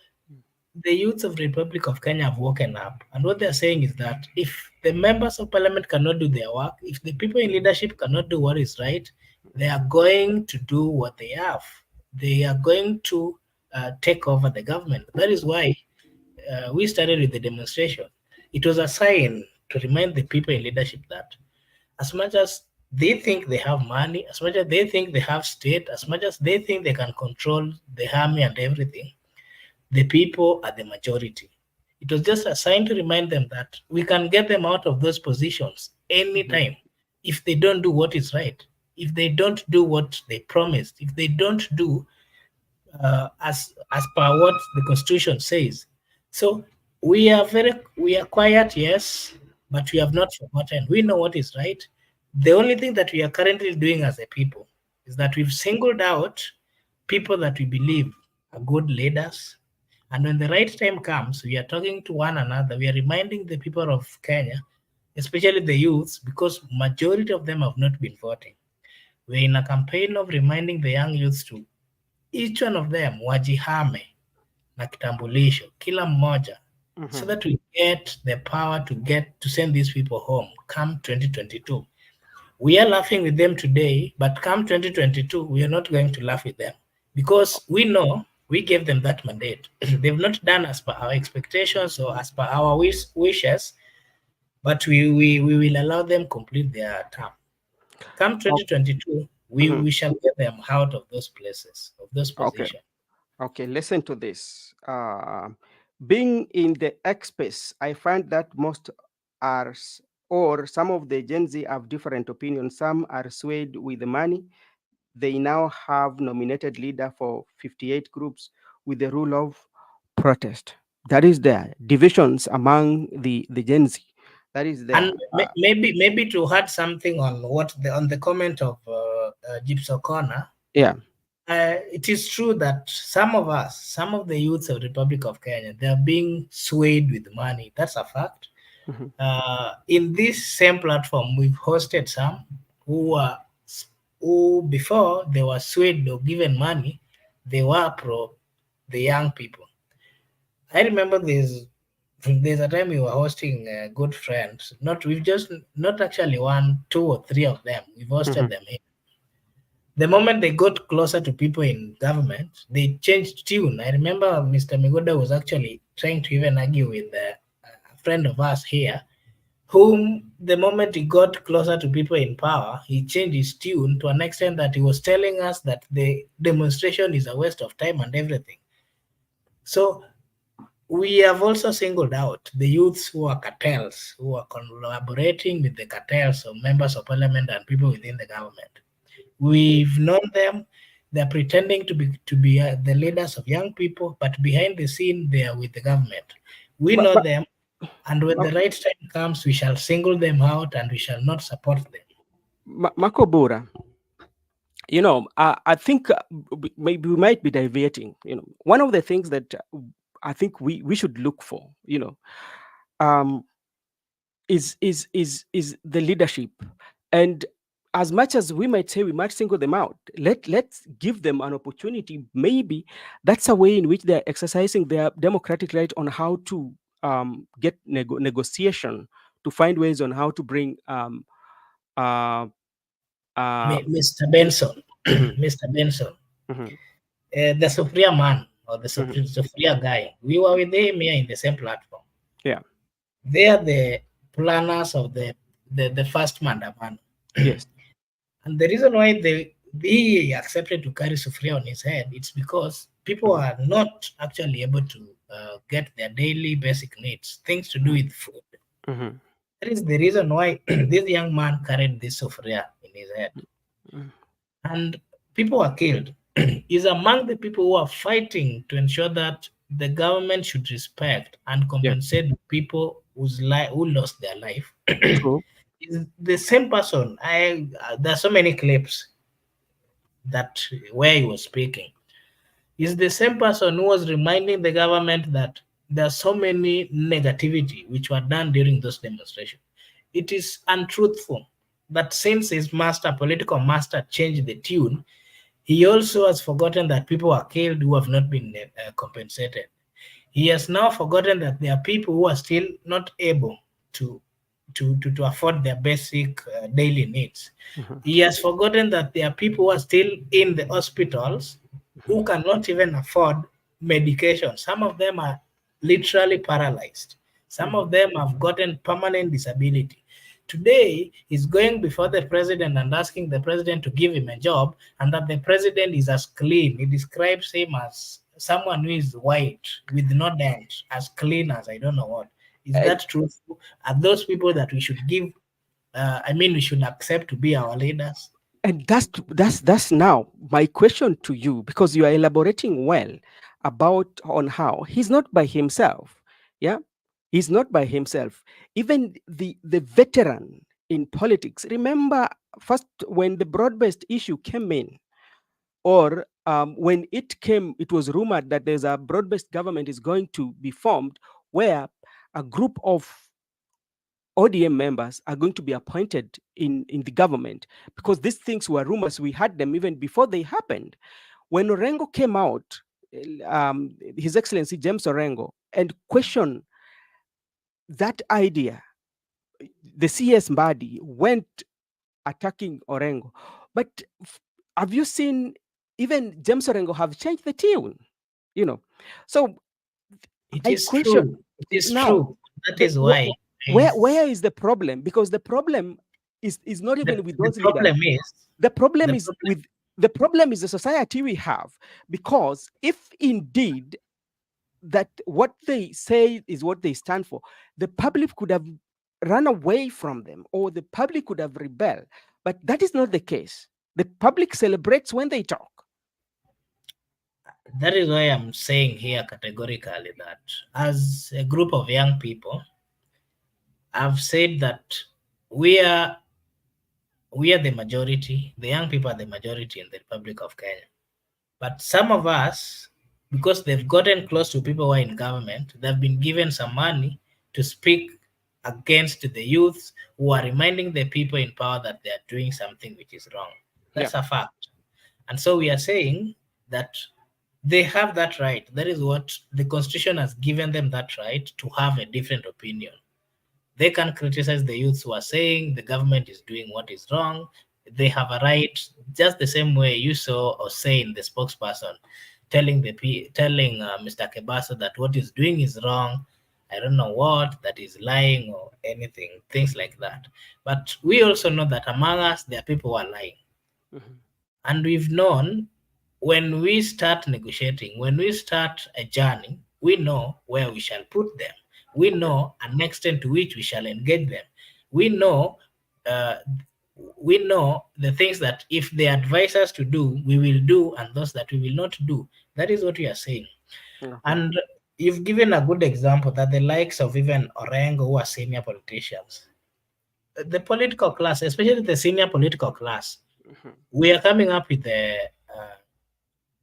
C: the youths of the Republic of Kenya have woken up, and what they're saying is that if the members of parliament cannot do their work, if the people in leadership cannot do what is right, they are going to do what they have. They are going to take over the government. That is why we started with the demonstration. It was a sign to remind the people in leadership that as much as they think they have money, as much as they think they have state, as much as they think they can control the army and everything, the people are the majority. It was just a sign to remind them that we can get them out of those positions anytime if they don't do what is right, if they don't do what they promised, if they don't do as per what the constitution says. So we are quiet, yes, but we have not forgotten. We know what is right. The only thing that we are currently doing as a people is that we've singled out people that we believe are good leaders. And when the right time comes, we are talking to one another. We are reminding the people of Kenya, especially the youths, because majority of them have not been voting. We're in a campaign of reminding the young youths to each one of them wajihame na kitambulisho kila mmoja, so that we get the power to send these people home come 2022. We are laughing with them today, but come 2022 we are not going to laugh with them because we know we gave them that mandate. They've not done as per our expectations or as per our wishes, but we will allow them complete their term. Come 2022, we shall get them out of those places, of those positions.
A: Okay, listen to this. Being in the X space, I find that most are, or some of the Gen Z have different opinions. Some are swayed with the money. They now have nominated leader for 58 groups with the rule of protest. That is there. Divisions among the Gen Z. That is there.
C: And maybe to add something on on the comment of Gypsy O'Connor.
A: Yeah.
C: It is true that some of the youths of the Republic of Kenya, they are being swayed with money. That's a fact. In this same platform, we've hosted some who before they were swayed or given money, they were pro the young people. I remember there's There's a time we were hosting good friends. We've just not actually one, two, or three of them. We've hosted them here. The moment they got closer to people in government, they changed tune. I remember Mr. Migoda was actually trying to even argue with a friend of ours here, whom the moment he got closer to people in power, he changed his tune to an extent that he was telling us that the demonstration is a waste of time and everything. So we have also singled out the youths who are cartels, who are collaborating with the cartels of members of parliament and people within the government. We've known them. They're pretending to be the leaders of young people, but behind the scene, they are with the government. We know them, and when the right time comes, we shall single them out and we shall not support them.
A: Makobura, I think maybe we might be diverting. One of the things that I think we should look for, is the leadership. And as much as we might say we might single them out, let's give them an opportunity. Maybe that's a way in which they're exercising their democratic right on how to get negotiation, to find ways on how to bring
C: Mr. Benson, Mr. Benson, the Sofria man or the Sofria guy, we were with him here in the same platform.
A: Yeah.
C: They are the planners of the first Mandaman.
A: Yes.
C: And the reason why he accepted to carry Sofria on his head, it's because people are not actually able to get their daily basic needs, things to do with food. That is the reason why this young man carried this Sofria in his head. And people are killed. He's among the people who are fighting to ensure that the government should respect and compensate people who lost their life. Is the same person. There are so many clips that where he was speaking. Is the same person who was reminding the government that there are so many negativity which were done during those demonstrations. It is untruthful that since his political master, changed the tune, he also has forgotten that people are killed who have not been compensated. He has now forgotten that there are people who are still not able to afford their basic daily needs. He has forgotten that there are people who are still in the hospitals who cannot even afford medication. Some of them are literally paralyzed. Some of them have gotten permanent disability. Today, he's going before the president and asking the president to give him a job, and that the president is as clean. He describes him as someone who is white with no dent, as clean as I don't know what. Is that true? Are those people that we should give? We should accept to be our leaders?
A: And that's now my question to you, because you are elaborating well about on how he's not by himself. Yeah, he's not by himself. Even the veteran in politics. Remember, first when the broad-based issue came in, or when it came, it was rumored that there's a broad-based government is going to be formed, where a group of ODM members are going to be appointed in the government, because these things were rumors. We had them even before they happened. When Orengo came out, His Excellency James Orengo, and questioned that idea, the CS Mbadi went attacking Orengo. But have you seen even James Orengo have changed the tune? So
C: it is true. It is true. That is why.
A: Where is the problem? Because the problem is not even with those leaders. The problem is the society we have. Because if indeed that what they say is what they stand for, the public could have run away from them, or the public could have rebelled. But that is not the case. The public celebrates when they talk.
C: That is why I'm saying here categorically that as a group of young people, I've said that we are the majority. The young people are the majority in the Republic of Kenya. But some of us, because they've gotten close to people who are in government, they've been given some money to speak against the youths who are reminding the people in power that they are doing something which is wrong. That's a fact. And so we are saying that they have that right. That is what the Constitution has given them, that right to have a different opinion. They can criticize the youths who are saying the government is doing what is wrong. They have a right, just the same way you saw or saying the spokesperson telling Mr. Kebaso that what he's doing is wrong. I don't know what, that is lying or anything, things like that. But we also know that among us, there are people who are lying.
A: Mm-hmm.
C: And we've known when we start negotiating, when we start a journey, we know where we shall put them. We know an extent to which we shall engage them. We know uh, we know the things that if they advise us to do, we will do, and those that we will not do. That is what we are saying.
A: Okay.
C: And you've given a good example that the likes of even Orengo, who are senior politicians, the political class, especially the senior political class,
A: Mm-hmm.
C: we are coming up with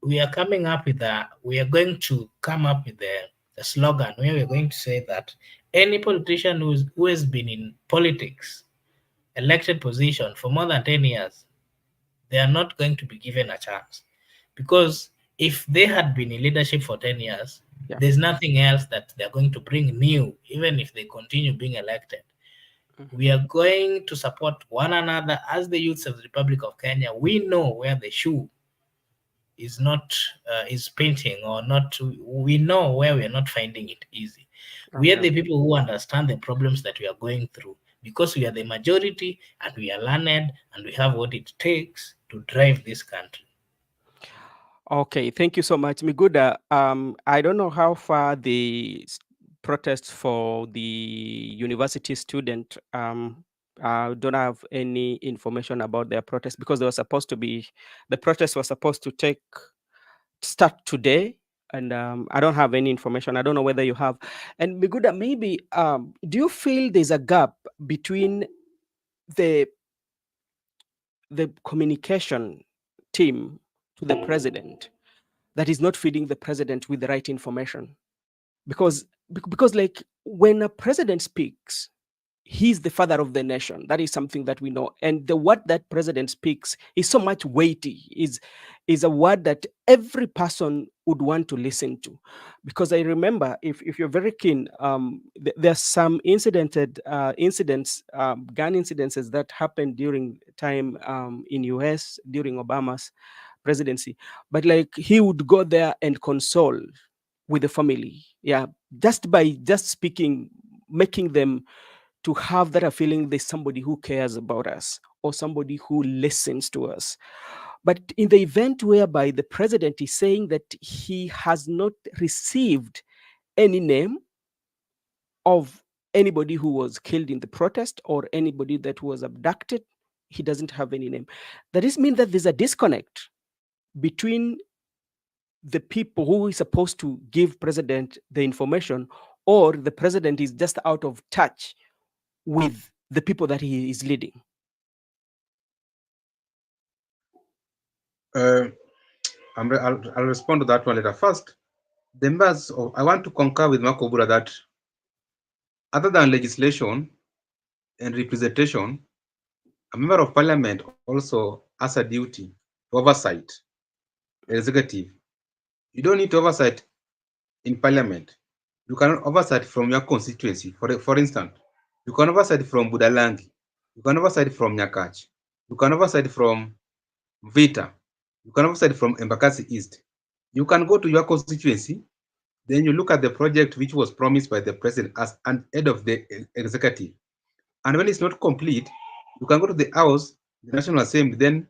C: we are coming up with we are going to come up with the slogan where we're going to say that any politician who has been in politics, elected position for more than 10 years, they are not going to be given a chance. Because if they had been in leadership for 10 years,
A: Yeah.
C: there's nothing else that they're going to bring new, even if they continue being elected.
A: Mm-hmm.
C: We are going to support one another as the youths of the Republic of Kenya. We know where the shoe is not is painting or not. We know where we are not finding it easy. We are
A: Okay.
C: the people who understand the problems that we are going through, because we are the majority and we are learned and we have what it takes to drive this country.
A: Okay, thank you so much, Miguda. I don't know how far the protests for the university student. Don't have any information about their protest because they were supposed to be. The protest was supposed to start today, and I don't have any information. I don't know whether you have. And Miguda, maybe do you feel there's a gap between the the communication team to the president that is not feeding the president with the right information? Because like when a president speaks, he's the father of the nation. That is something that we know, and the word that president speaks is so much weighty, is a word that every person would want to listen to. Because I remember, if you're very keen, there's some incidents, gun incidences that happened during time in US during Obama's presidency, but like he would go there and console with the family, yeah, just by just speaking, making them to have that feeling there's somebody who cares about us or somebody who listens to us. But in the event whereby the president is saying that he has not received any name of anybody who was killed in the protest or anybody that was abducted, he doesn't have any name. That is mean that there's a disconnect between the people who is supposed to give president the information, or the president is just out of touch with the people that he is leading.
B: I'll respond to that one later. First, the members I want to concur with Marco Bura that other than legislation and representation, a member of parliament also has a duty to oversight the executive. You don't need to oversight in parliament. You can oversight from your constituency. For instance, you can oversight from Budalangi. You can oversight from Nyakach. You can oversight from Vita. You can oversight from Embakasi East. You can go to your constituency, then you look at the project which was promised by the president as an head of the executive. And when it's not complete, you can go to the House, the National Assembly, then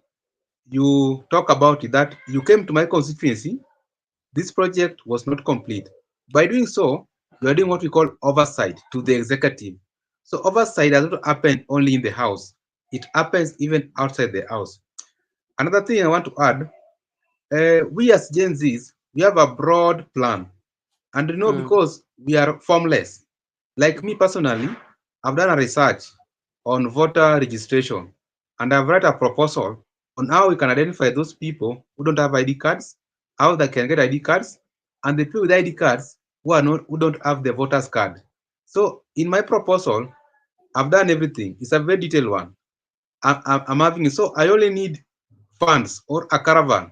B: you talk about it, that you came to my constituency, this project was not complete. By doing so, you are doing what we call oversight to the executive. So oversight does not happen only in the House. It happens even outside the House. Another thing I want to add, we as Gen Zs, we have a broad plan. And you know, because we are formless, like me personally, I've done a research on voter registration, and I've written a proposal on how we can identify those people who don't have ID cards, how they can get ID cards, and the people with ID cards who don't have the voters card. So in my proposal, I've done everything. It's a very detailed one. I'm having it. So I only need funds or a caravan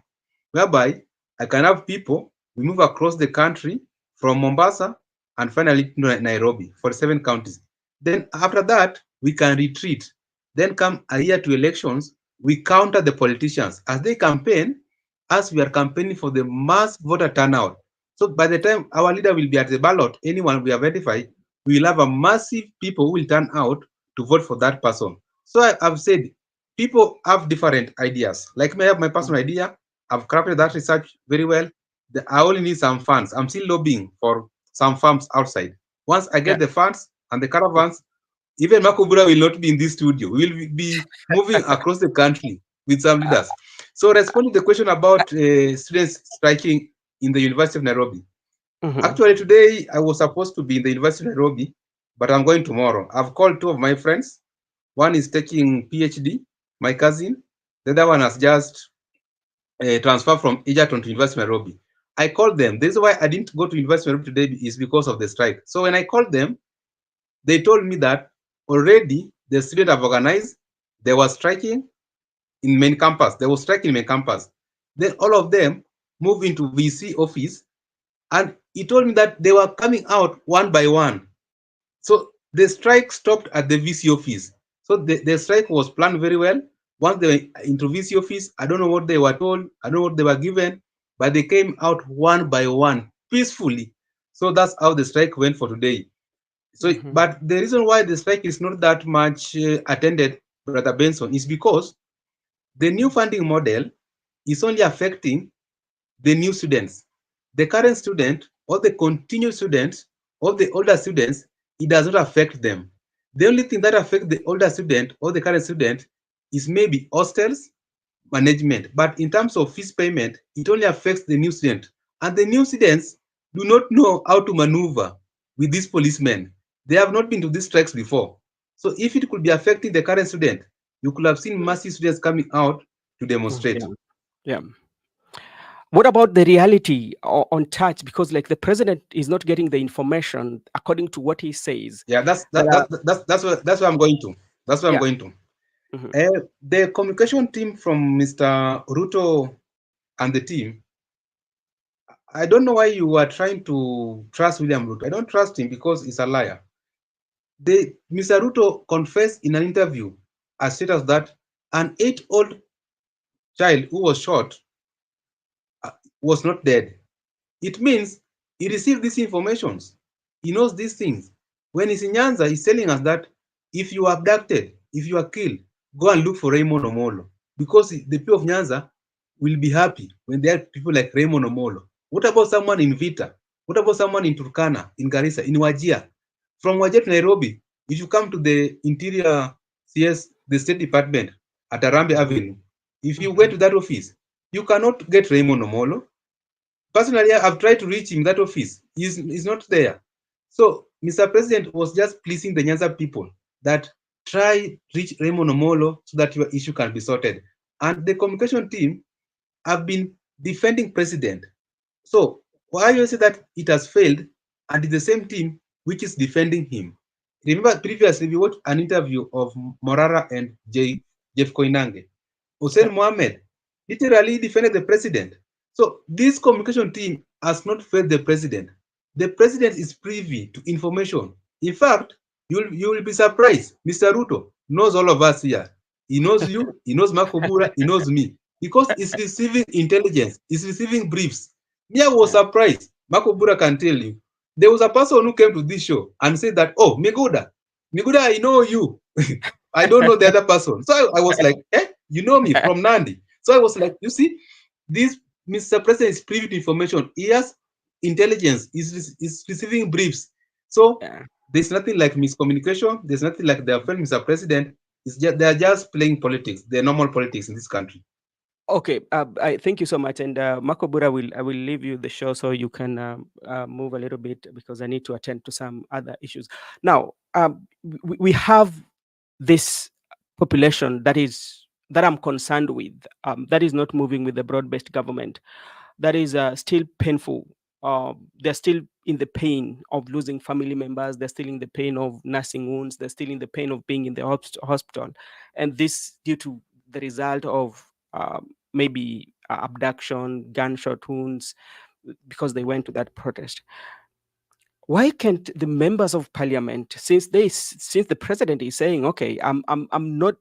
B: whereby I can have people we move across the country from Mombasa and finally to Nairobi for 7 counties. Then after that, we can retreat. Then come a year to elections, we counter the politicians as they campaign, as we are campaigning for the mass voter turnout. So by the time our leader will be at the ballot, anyone we identify, we will have a massive people who will turn out to vote for that person. So I've said people have different ideas. Like me, I have my personal idea. I've crafted that research very well. I only need some funds. I'm still lobbying for some farms outside. Once I get the funds and the caravans, even Makubura will not be in this studio. We will be moving across the country with some leaders. So responding to the question about students striking in the University of Nairobi. Actually, today I was supposed to be in the University of Nairobi, but I'm going tomorrow. I've called 2 of my friends. One is taking PhD, my cousin. The other one has just transferred from Egerton to University of Nairobi. I called them. This is why I didn't go to University of Nairobi today, is because of the strike. So when I called them, they told me that already the students have organized. They were striking in main campus. They were striking in main campus. Then all of them moved into VC office, and he told me that they were coming out one by one. So the strike stopped at the VC office. So the strike was planned very well. Once they were into VC office, I don't know what they were told, I don't know what they were given, but they came out one by one peacefully. So that's how the strike went for today. So, but the reason why the strike is not that much attended, Brother Benson, is because the new funding model is only affecting the new students. The current student or the continued students or the older students, it does not affect them. The only thing that affects the older student or the current student is maybe hostels management. But in terms of fees payment, it only affects the new student. And the new students do not know how to maneuver with these policemen. They have not been to these strikes before. So if it could be affecting the current student, you could have seen massive students coming out to demonstrate.
A: Yeah. What about the reality on touch? Because like the president is not getting the information according to what he says.
B: Yeah, that's where I'm going to. That's where I'm going to. The communication team from Mr. Ruto and the team, I don't know why you are trying to trust William Ruto. I don't trust him because he's a liar. Mr. Ruto confessed in an interview as stated that an 8-year-old child who was shot was not dead. It means he received these informations. He knows these things. When he's in Nyanza, he's telling us that if you are abducted, if you are killed, go and look for Raymond Omolo. Because the people of Nyanza will be happy when there are people like Raymond Omolo. What about someone in Vita? What about someone in Turkana, in Garissa, in Wajir? From Wajir to Nairobi, if you come to the Interior CS, the State Department at Arambe Avenue, if you went to that office, you cannot get Raymond Omolo. Personally, I've tried to reach him in that office. He's not there. So Mr. President was just pleasing the Nyanza people that try reach Raymond Omolo so that your issue can be sorted. And the communication team have been defending president. So why you say that it has failed and it's the same team which is defending him? Remember previously we watched an interview of Morara and Jeff Koinange. Hussein Mohammed literally defended the president. So this communication team has not failed the president. The president is privy to information. In fact, you will be surprised. Mr. Ruto knows all of us here. He knows you, he knows Makobura, he knows me. Because he's receiving intelligence, he's receiving briefs. Me, I was surprised. Makobura can tell you. There was a person who came to this show and said that, oh, Miguda, I know you. I don't know the other person. So I was like, you know me from Nandi. So I was like, you see, this Mr. President is privy to information. He has intelligence. He's receiving briefs. So there's nothing like miscommunication. There's nothing like they offend Mr. President. It's just, they're just playing politics. They're normal politics in this country.
A: Okay, I thank you so much, and Makobura I will leave you the show so you can move a little bit because I need to attend to some other issues. Now, we have this population that I'm concerned with, that is not moving with the broad-based government, that is still painful. They're still in the pain of losing family members. They're still in the pain of nursing wounds. They're still in the pain of being in the hospital, and this due to the result of maybe abduction, gunshot wounds, because they went to that protest. Why can't the members of parliament, since the president is saying, okay, I'm not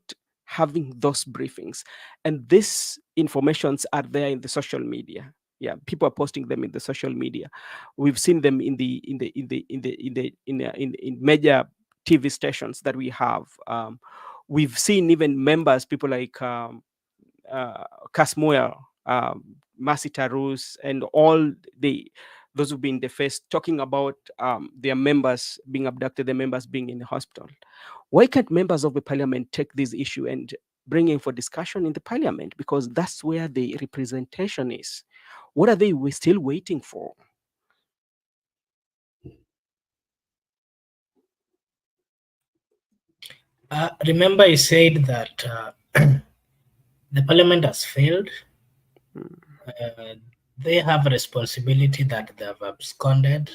A: having those briefings, and these informations are there in the social media. Yeah, people are posting them in the social media. We've seen them in major TV stations that we have. We've seen even members, people like Kasmuel, Mercy Tarus, and all those who've been defaced, talking about their members being abducted, their members being in the hospital. Why can't members of the parliament take this issue and bring in for discussion in the parliament? Because that's where the representation is. What are they still waiting for?
C: Remember, I said that the parliament has failed. They have a responsibility that they have absconded.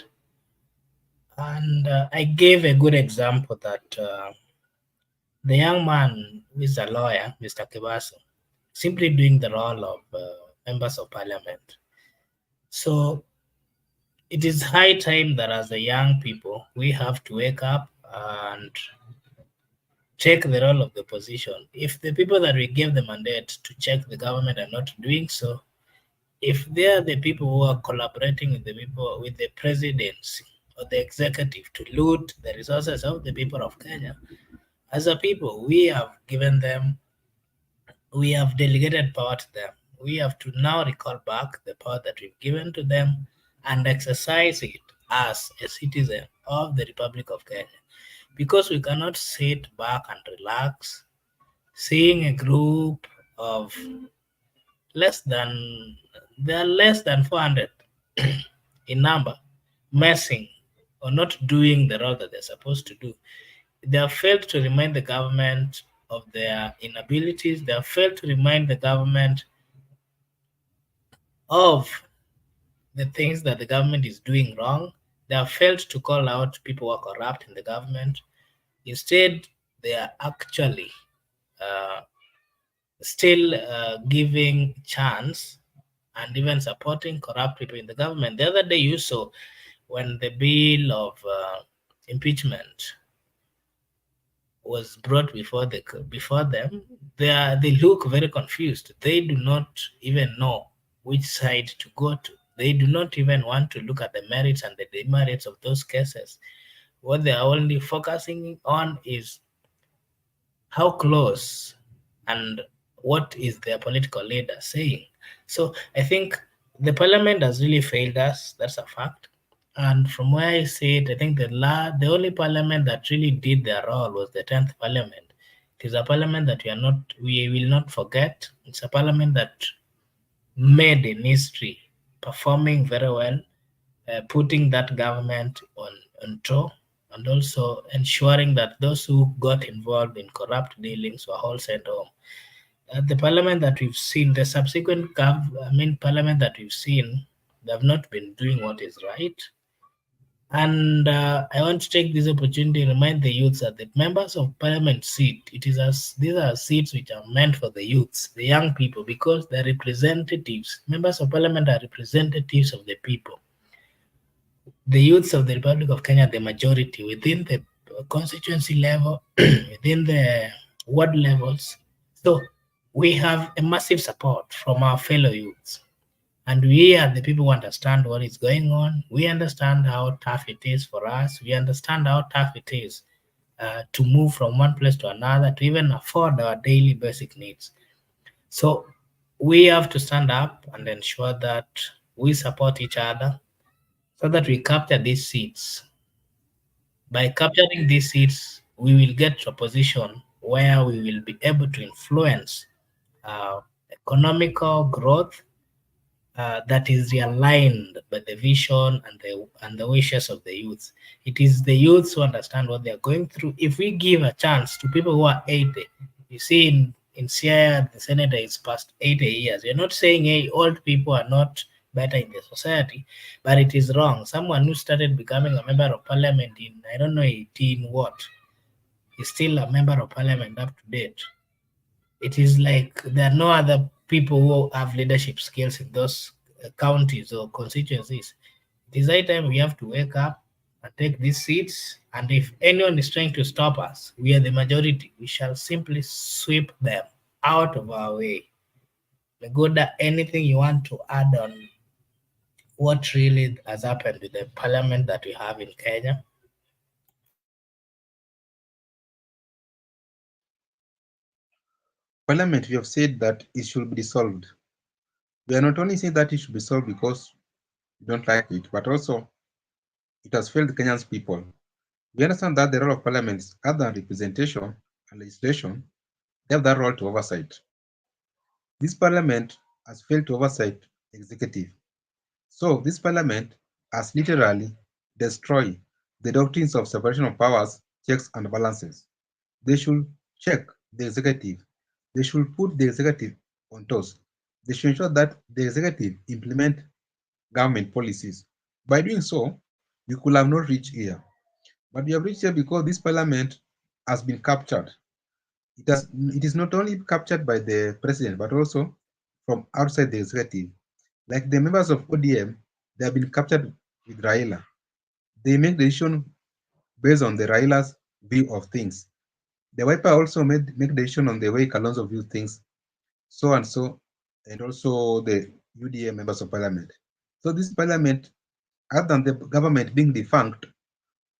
C: And I gave a good example that the young man who is a lawyer, Mr. Kibasu, simply doing the role of members of parliament. So it is high time that as the young people, we have to wake up and check the role of the opposition. If the people that we gave the mandate to check the government are not doing so, if they are the people who are collaborating with the people, with the presidency or the executive to loot the resources of the people of Kenya, as a people, we have given them, we have delegated power to them. We have to now recall back the power that we've given to them and exercise it as a citizen of the Republic of Kenya. Because we cannot sit back and relax, seeing a group of less than 400 in number messing or not doing the role that they're supposed to do. They have failed to remind the government of their inabilities. They have failed to remind the government of the things that the government is doing wrong. They have failed to call out people who are corrupt in the government. Instead, they are actually still giving chance and even supporting corrupt people in the government. The other day you saw when the bill of impeachment was brought before them, they look very confused. They do not even know which side to go to. They do not even want to look at the merits and the demerits of those cases. What they are only focusing on is how close and what is their political leader saying. So I think the parliament has really failed us. That's a fact. And from where I see it, I think the only parliament that really did their role was the 10th parliament. It is a parliament that we will not forget. It's a parliament that made in history, performing very well, putting that government on tour, and also ensuring that those who got involved in corrupt dealings were all sent home. The parliament that we've seen, the subsequent parliament that we've seen, they have not been doing what is right. And I want to take this opportunity to remind the youths that the members of parliament seat, these are seats which are meant for the youths, the young people, because they're representatives. Members of parliament are representatives of the people. The youths of the Republic of Kenya, the majority within the constituency level, within the ward levels. So we have a massive support from our fellow youths. And we are the people who understand what is going on. We understand how tough it is for us. We understand how tough it is to move from one place to another, to even afford our daily basic needs. So we have to stand up and ensure that we support each other so that we capture these seats. By capturing these seats, we will get to a position where we will be able to influence economical growth that is realigned by the vision and the wishes of the youth. It is the youths who understand what they are going through. If we give a chance to people who are 80, you see in Sierra, the senator is past 80 years. You're not saying, hey, old people are not better in the society, but it is wrong. Someone who started becoming a member of parliament in, I don't know, 18 what, is still a member of parliament up to date. It is like there are no other people who have leadership skills in those counties or constituencies. It is high time we have to wake up and take these seats. And if anyone is trying to stop us, we are the majority. We shall simply sweep them out of our way. Lagoda, anything you want to add on what really has happened with the parliament that we have in Kenya?
B: Parliament, we have said that it should be dissolved. We are not only saying that it should be dissolved because we don't like it, but also it has failed the Kenyan people. We understand that the role of Parliament is other than representation and legislation, they have that role to oversight. This Parliament has failed to oversight executive. So this Parliament has literally destroyed the doctrines of separation of powers, checks and balances. They should check the executive. They should put the executive on toes. They should ensure that the executive implement government policies. By doing so, we could have not reached here. But we have reached here because this parliament has been captured. It is not only captured by the president, but also from outside the executive. Like the members of ODM, they have been captured with Raila. They make decision based on the Raila's view of things. The Wiper also make decision on the way Kalonzo view things, so and so, and also the UDA members of parliament. So this parliament, other than the government being defunct,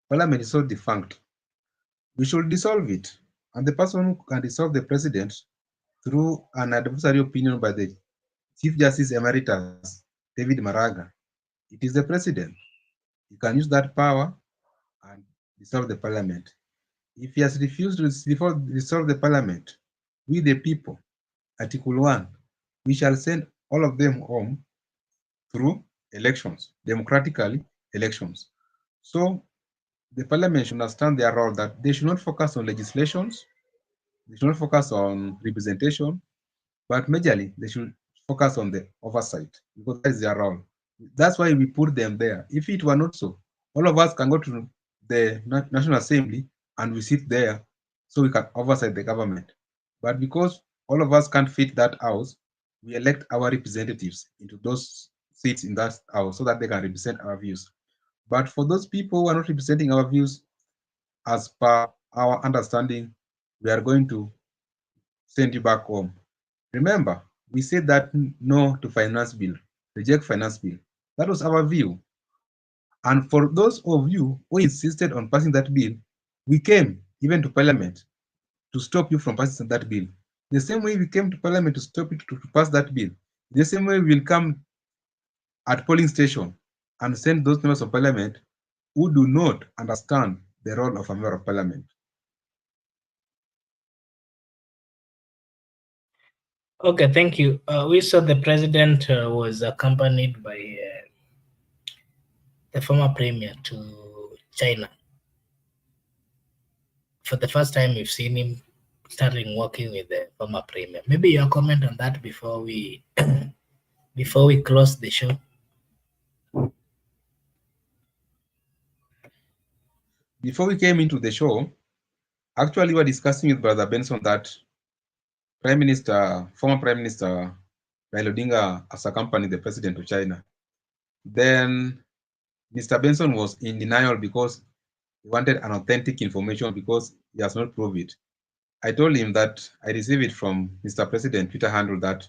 B: parliament is so defunct. We should dissolve it. And the person who can dissolve the president through an advisory opinion by the Chief Justice Emeritus, David Maraga, it is the president. He can use that power and dissolve the parliament. If he has refused to dissolve the parliament, we the people, Article 1, we shall send all of them home through elections, democratically elections. So the parliament should understand their role, that they should not focus on legislations, they should not focus on representation, but majorly they should focus on the oversight because that is their role. That's why we put them there. If it were not so, all of us can go to the National Assembly and we sit there so we can oversight the government. But because all of us can't fit that house, we elect our representatives into those seats in that house so that they can represent our views. But for those people who are not representing our views, as per our understanding, we are going to send you back home. Remember, we said that no to finance bill, reject finance bill. That was our view. And for those of you who insisted on passing that bill, we came even to parliament to stop you from passing that bill. The same way we came to parliament to stop you to pass that bill, the same way we will come at polling station and send those members of parliament who do not understand the role of a member of parliament.
C: Okay, thank you. We saw the president was accompanied by the former premier to China. For the first time, we've seen him starting working with the former premier. Maybe your comment on that before we before we close the show.
B: Before we came into the show, actually, we were discussing with Brother Benson that former Prime Minister Raila Odinga has accompanied the president to China. Then Mr. Benson was in denial because he wanted an authentic information because he has not proved it. I told him that I received it from Mr. President Twitter handle that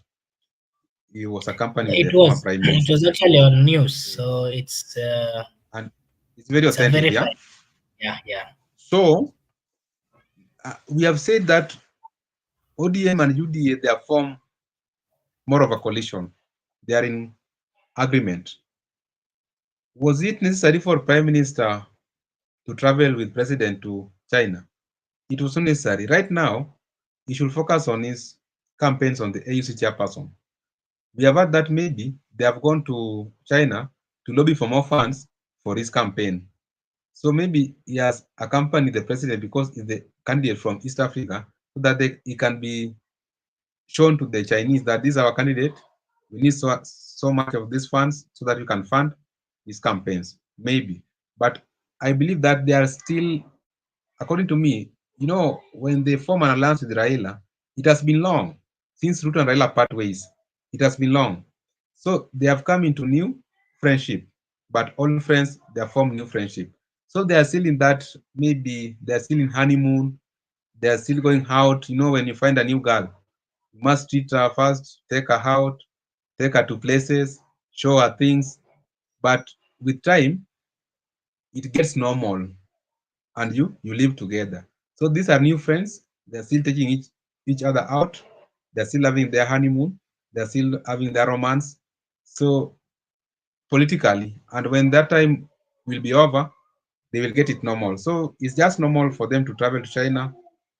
B: he was accompanied with the former Prime Minister.
C: It was actually on news, so it's
B: and it's very authentic, yeah?
C: Yeah.
B: So we have said that ODM and UDA, they have formed more of a coalition. They are in agreement. Was it necessary for Prime Minister to travel with President to China? It was unnecessary. Right now, he should focus on his campaigns on the AUC chairperson. We have heard that maybe they have gone to China to lobby for more funds for his campaign. So maybe he has accompanied the president because he's the candidate from East Africa, so that he can be shown to the Chinese that this is our candidate. We need so much of these funds so that we can fund his campaigns. Maybe. But I believe that they are still, according to me, when they form an alliance with Raila, it has been long since Ruto and Raila part ways. It has been long. So they have come into new friendship, but old friends, they have formed new friendship. So they are still in that, maybe they're still in honeymoon, they're still going out. You know, when you find a new girl, you must treat her first, take her out, take her to places, show her things. But with time, it gets normal, and you live together. So these are new friends. They're still taking each other out. They're still having their honeymoon. They're still having their romance. So politically, and when that time will be over, they will get it normal. So it's just normal for them to travel to China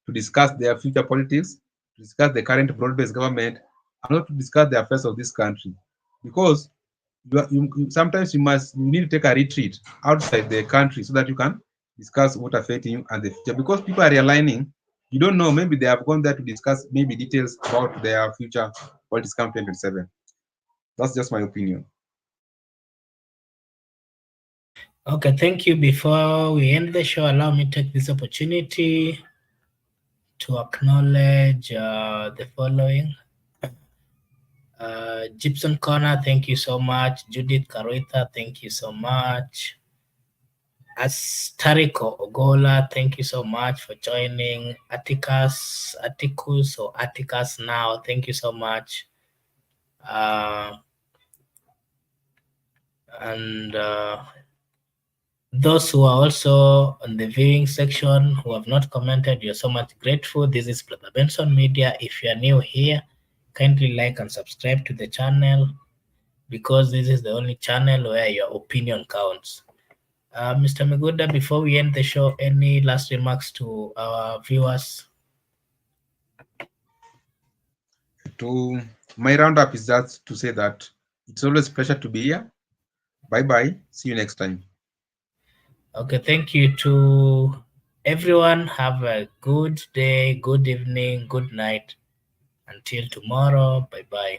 B: to discuss their future politics, to discuss the current broad-based government, and not to discuss the affairs of this country. Because sometimes you need to take a retreat outside the country so that you can discuss what affecting you and the future. Because people are realigning, you don't know, maybe they have gone there to discuss maybe details about their future politics come 2027. That's just my opinion.
C: Okay, thank you. Before we end the show, allow me to take this opportunity to acknowledge the following. Gibson Connor, thank you so much. Judith Karuitha, thank you so much. Astariko Ogola, thank you so much for joining. Atticus now, thank you so much. And those who are also on the viewing section who have not commented, you're so much grateful. This is Brother Benson Media. If you are new here, kindly like and subscribe to the channel, because this is the only channel where your opinion counts. Mr. Miguda, before we end the show, any last remarks to our viewers?
B: To my roundup is just to say that it's always a pleasure to be here. Bye-bye. See you next time.
C: Okay, thank you to everyone. Have a good day, good evening, good night. Until tomorrow, bye-bye.